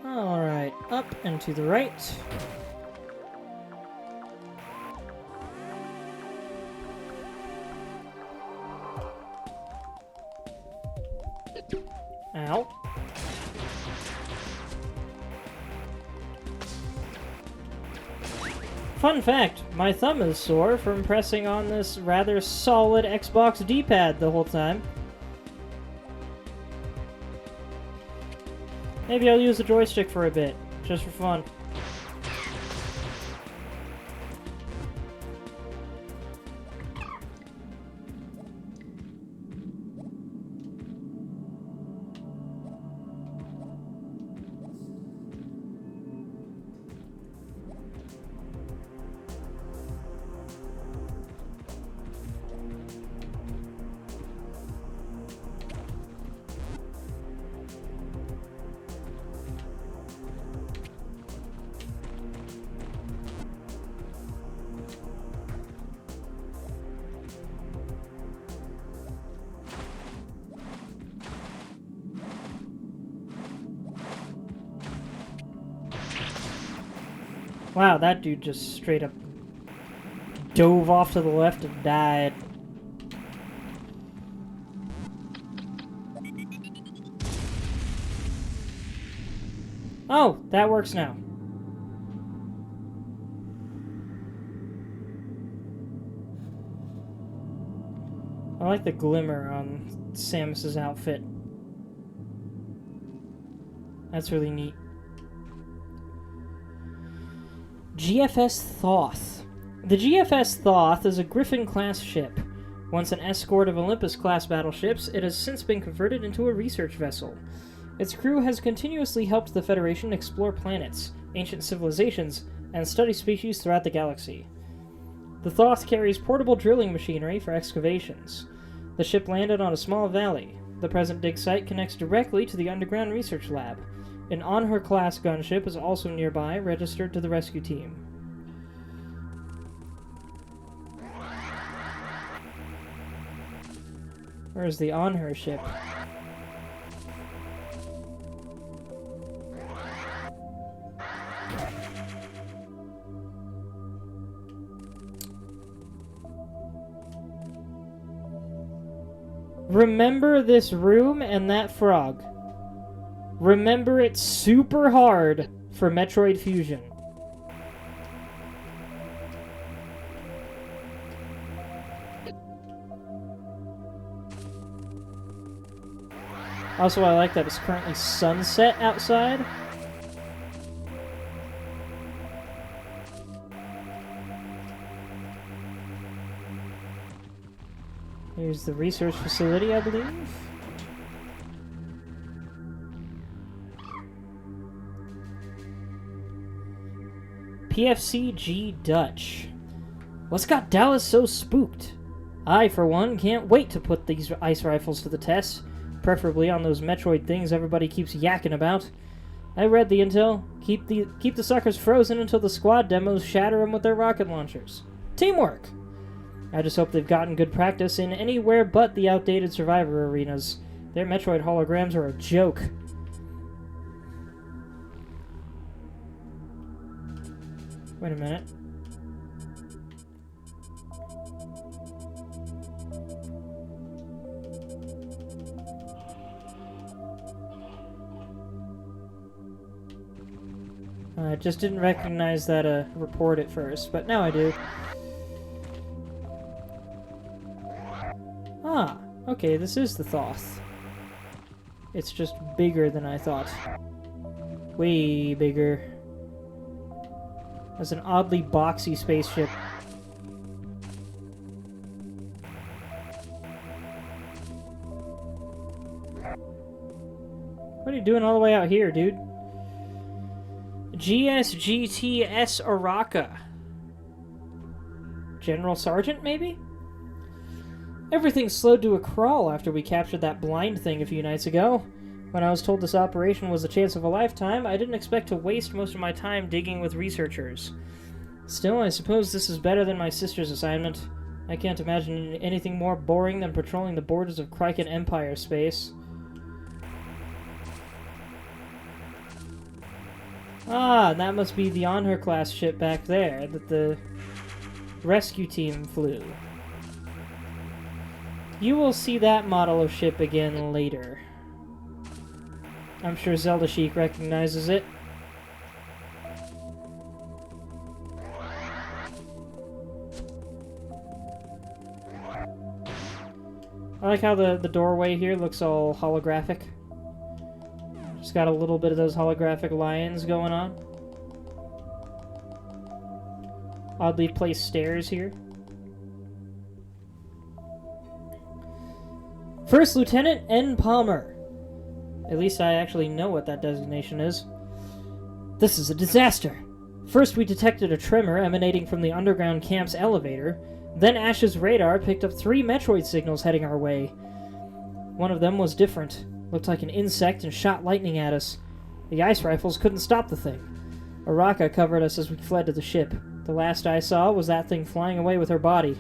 Alright, up and to the right. Ow. Fun fact, my thumb is sore from pressing on this rather solid Xbox D-pad the whole time. Maybe I'll use the joystick for a bit, just for fun. Wow, that dude just straight up dove off to the left and died. Oh, that works now. I like the glimmer on Samus's outfit. That's really neat. GFS Thoth. The GFS Thoth is a Griffin-class ship. Once an escort of Olympus-class battleships, it has since been converted into a research vessel. Its crew has continuously helped the Federation explore planets, ancient civilizations, and study species throughout the galaxy. The Thoth carries portable drilling machinery for excavations. The ship landed on a small valley. The present dig site connects directly to the underground research lab. An On-Her-class gunship is also nearby, registered to the rescue team. Where's the On-Her ship? Remember this room and that frog. Remember it super hard for Metroid Fusion. Also, I like that it's currently sunset outside. Here's the research facility, I believe. PFCG Dutch. What's got Dallas so spooked? I, for one, can't wait to put these ice rifles to the test, preferably on those Metroid things everybody keeps yakking about. I read the intel. Keep the suckers frozen until the squad demos shatter them with their rocket launchers. Teamwork! I just hope they've gotten good practice in anywhere but the outdated Survivor arenas. Their Metroid holograms are a joke. Wait a minute. I just didn't recognize that report at first, but now I do. Ah, okay, this is the Thoth. It's just bigger than I thought. Way bigger. As an oddly boxy spaceship. What are you doing all the way out here, dude? GSGTS Araka. General Sergeant, maybe? Everything slowed to a crawl after we captured that blind thing a few nights ago. When I was told this operation was the chance of a lifetime, I didn't expect to waste most of my time digging with researchers. Still, I suppose this is better than my sister's assignment. I can't imagine anything more boring than patrolling the borders of Kryken Empire space. Ah, that must be the On-Her class ship back there that the rescue team flew. You will see that model of ship again later. I'm sure Zelda Sheik recognizes it. I like how the doorway here looks all holographic. Just got a little bit of those holographic lions going on. Oddly placed stairs here. First Lieutenant N. Palmer. At least I actually know what that designation is. This is a disaster. First we detected a tremor emanating from the underground camp's elevator. Then Ash's radar picked up 3 Metroid signals heading our way. One of them was different. Looked like an insect and shot lightning at us. The ice rifles couldn't stop the thing. Araka covered us as we fled to the ship. The last I saw was that thing flying away with her body.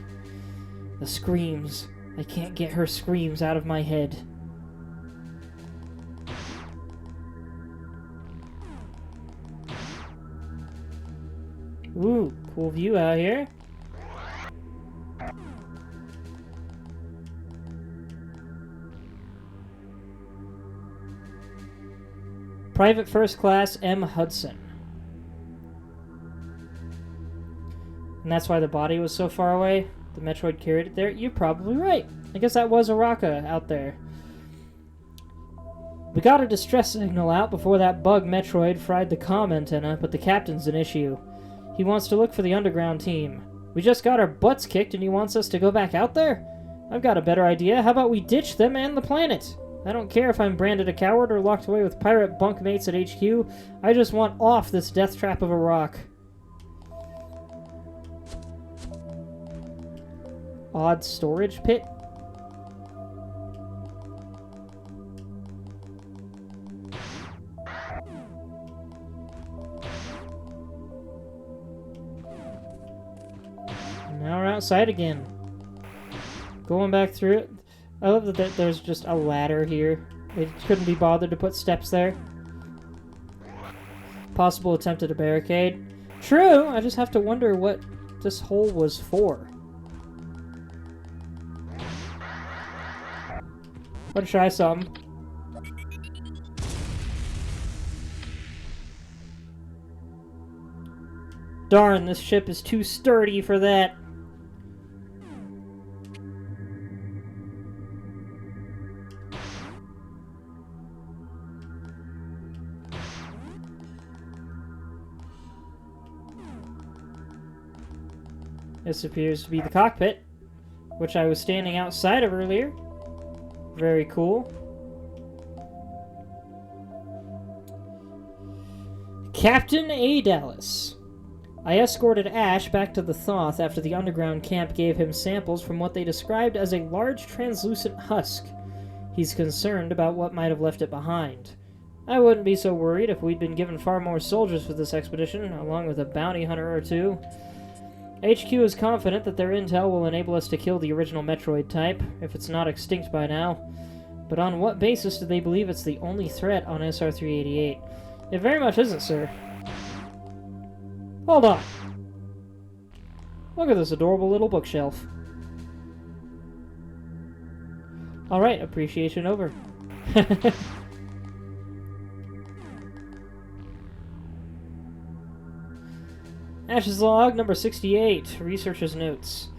The screams. I can't get her screams out of my head. Ooh, cool view out here. Private First Class M. Hudson. And that's why the body was so far away? The Metroid carried it there? You're probably right. I guess that was a Raka out there. We got a distress signal out before that bug Metroid fried the comm antenna, but the captain's an issue. He wants to look for the underground team. We just got our butts kicked and he wants us to go back out there? I've got a better idea. How about we ditch them and the planet? I don't care if I'm branded a coward or locked away with pirate bunkmates at HQ. I just want off this death trap of a rock. Odd storage pit? Now we're outside again. Going back through it. I love that there's just a ladder here. They couldn't be bothered to put steps there. Possible attempt at a barricade. True, I just have to wonder what this hole was for. Let's try some. Darn, this ship is too sturdy for that. This appears to be the cockpit, which I was standing outside of earlier. Very cool. Captain A. Dallas. I escorted Ash back to the Thoth after the underground camp gave him samples from what they described as a large translucent husk. He's concerned about what might have left it behind. I wouldn't be so worried if we'd been given far more soldiers for this expedition, along with a bounty hunter or two. HQ is confident that their intel will enable us to kill the original Metroid type, if it's not extinct by now. But on what basis do they believe it's the only threat on SR-388? It very much isn't, sir. Hold on. Look at this adorable little bookshelf. Alright, appreciation over. Ash's log, number 68. Researcher's notes.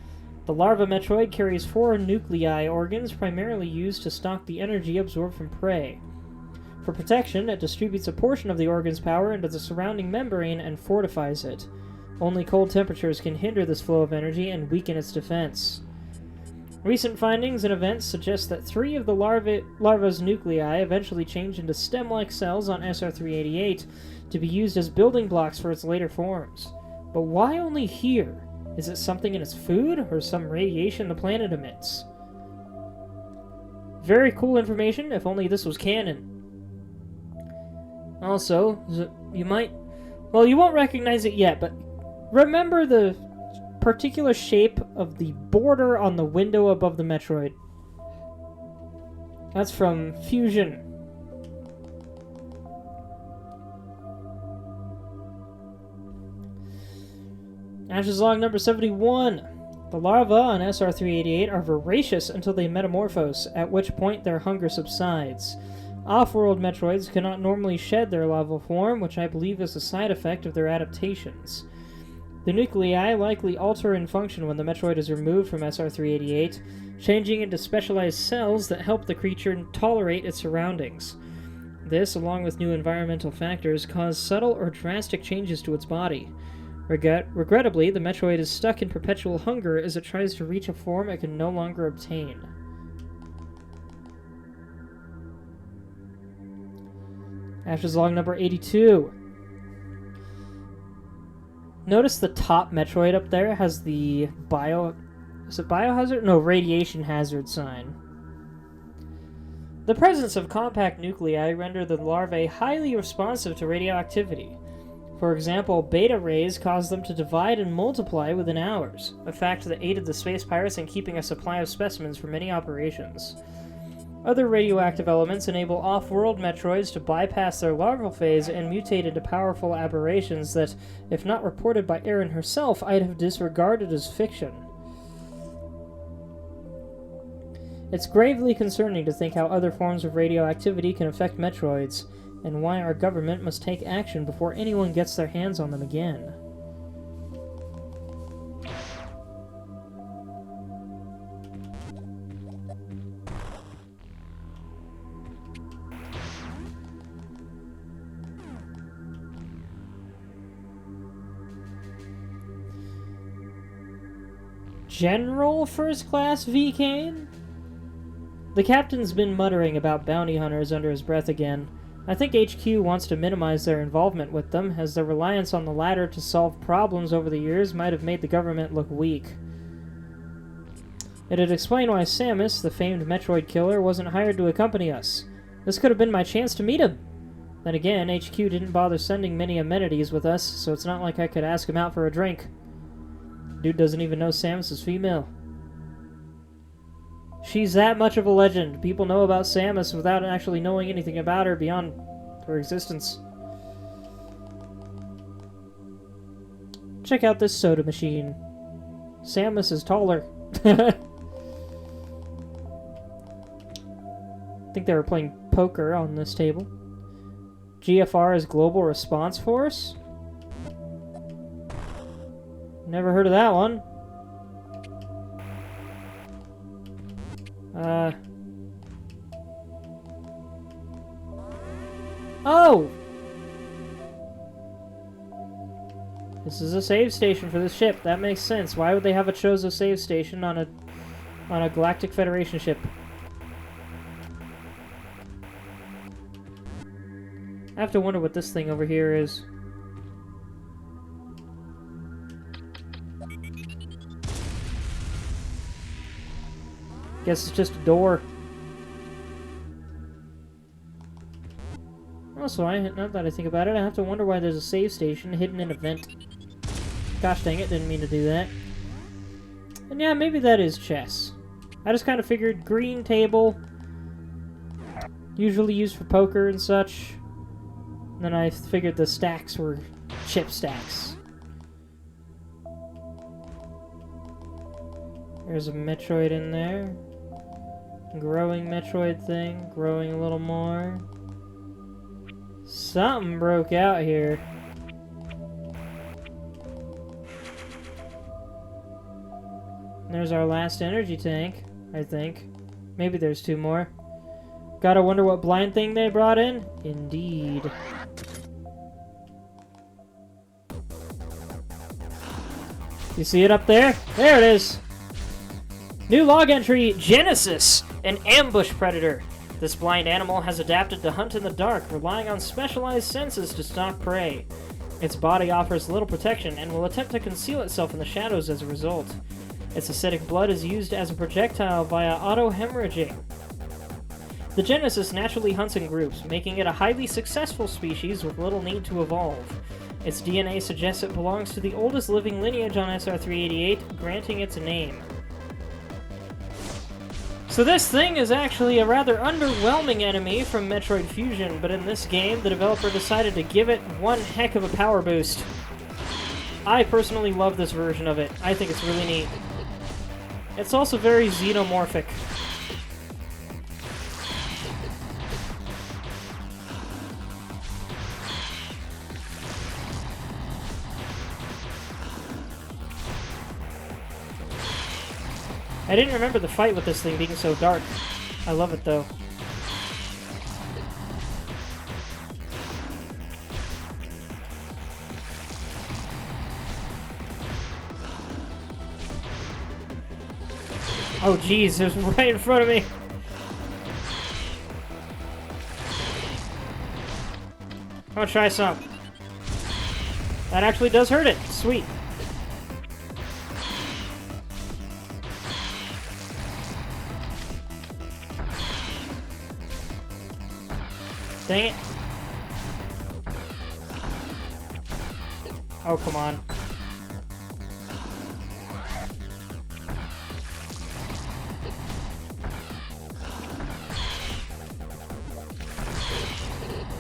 The larva Metroid carries 4 nuclei organs primarily used to stock the energy absorbed from prey. For protection, it distributes a portion of the organ's power into the surrounding membrane and fortifies it. Only cold temperatures can hinder this flow of energy and weaken its defense. Recent findings and events suggest that 3 of the larva's nuclei eventually change into stem-like cells on SR-388 to be used as building blocks for its later forms. But why only here? Is it something in its food, or some radiation the planet emits? Very cool information, if only this was canon. Also, you might... Well, you won't recognize it yet, but remember the particular shape of the border on the window above the Metroid. That's from Fusion. Ash's log number 71. The larvae on SR-388 are voracious until they metamorphose, at which point their hunger subsides. Off-world Metroids cannot normally shed their larval form, which I believe is a side effect of their adaptations. The nuclei likely alter in function when the Metroid is removed from SR-388, changing into specialized cells that help the creature tolerate its surroundings. This, along with new environmental factors, cause subtle or drastic changes to its body. Regrettably, the Metroid is stuck in perpetual hunger as it tries to reach a form it can no longer obtain. Ash's log number 82. Notice the top Metroid up there has the is it biohazard? No, radiation hazard sign. The presence of compact nuclei render the larvae highly responsive to radioactivity. For example, beta rays cause them to divide and multiply within hours, a fact that aided the space pirates in keeping a supply of specimens for many operations. Other radioactive elements enable off-world Metroids to bypass their larval phase and mutate into powerful aberrations that, if not reported by Erin herself, I'd have disregarded as fiction. It's gravely concerning to think how other forms of radioactivity can affect Metroids, and why our government must take action before anyone gets their hands on them again. General First Class V. Kane? The captain's been muttering about bounty hunters under his breath again. I think HQ wants to minimize their involvement with them, as their reliance on the latter to solve problems over the years might have made the government look weak. It'd explain why Samus, the famed Metroid killer, wasn't hired to accompany us. This could have been my chance to meet him. Then again, HQ didn't bother sending many amenities with us, so it's not like I could ask him out for a drink. Dude doesn't even know Samus is female. She's that much of a legend. People know about Samus without actually knowing anything about her beyond her existence. Check out this soda machine. Samus is taller. I think they were playing poker on this table. GFR is Global Response Force? Never heard of that one. Oh! This is a save station for this ship. That makes sense. Why would they have a Chozo save station on a Galactic Federation ship? I have to wonder what this thing over here is. Guess it's just a door. Also, now that I think about it, I have to wonder why there's a save station hidden in a vent. Gosh dang it, didn't mean to do that. And yeah, maybe that is chess. I just kind of figured green table, usually used for poker and such. And then I figured the stacks were chip stacks. There's a Metroid in there. Growing Metroid thing, growing a little more. Something broke out here. There's our last energy tank, I think. Maybe there's two more. Gotta wonder what blind thing they brought in? Indeed. You see it up there? There it is! New log entry, Genesis, an ambush predator. This blind animal has adapted to hunt in the dark, relying on specialized senses to stalk prey. Its body offers little protection and will attempt to conceal itself in the shadows as a result. Its acidic blood is used as a projectile via auto-hemorrhaging. The Genesis naturally hunts in groups, making it a highly successful species with little need to evolve. Its DNA suggests it belongs to the oldest living lineage on SR-388, granting its name. So this thing is actually a rather underwhelming enemy from Metroid Fusion, but in this game, the developer decided to give it one heck of a power boost. I personally love this version of it. I think it's really neat. It's also very xenomorphic. I didn't remember the fight with this thing being so dark. I love it, though. Oh, jeez, it was right in front of me. I'm gonna try some. That actually does hurt it. Sweet. Dang it. Oh, come on.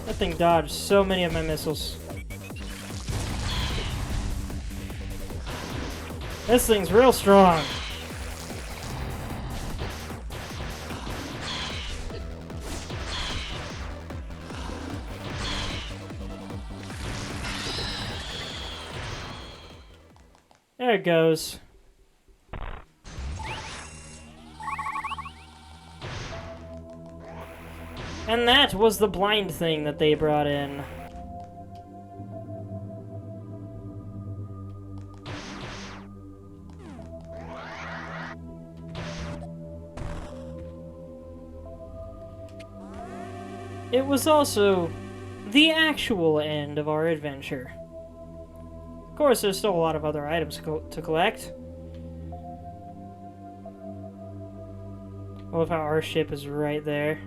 That thing dodged so many of my missiles. This thing's real strong. There it goes. And that was the blind thing that they brought in. It was also the actual end of our adventure. Of course, there's still a lot of other items to collect. I love how our ship is right there.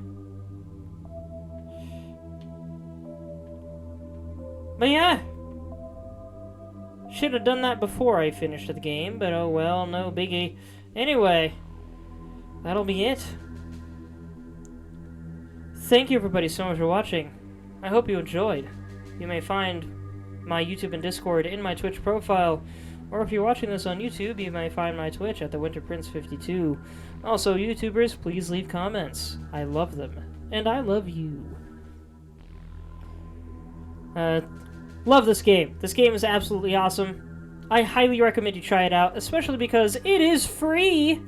But yeah, should have done that before I finished the game, but oh well, no biggie. Anyway, that'll be it. Thank you everybody so much for watching. I hope you enjoyed. You may find my YouTube and Discord in my Twitch profile, or if you're watching this on YouTube, you may find my Twitch at TheWinterPrince52. Also, YouTubers, please leave comments. I love them, and I love you. Love this game. This game is absolutely awesome. I highly recommend you try it out, especially because it is free!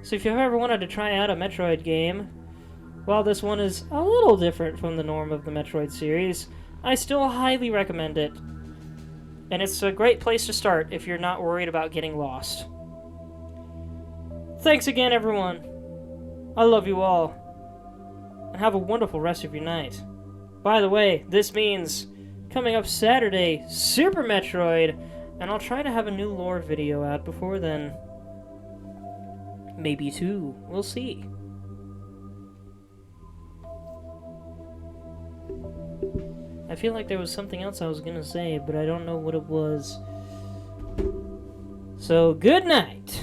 So if you've ever wanted to try out a Metroid game, while this one is a little different from the norm of the Metroid series, I still highly recommend it. And it's a great place to start if you're not worried about getting lost. Thanks again, everyone. I love you all. And have a wonderful rest of your night. By the way, this means coming up Saturday, Super Metroid, and I'll try to have a new lore video out before then. Maybe two. We'll see. I feel like there was something else I was gonna say, but I don't know what it was. So, good night!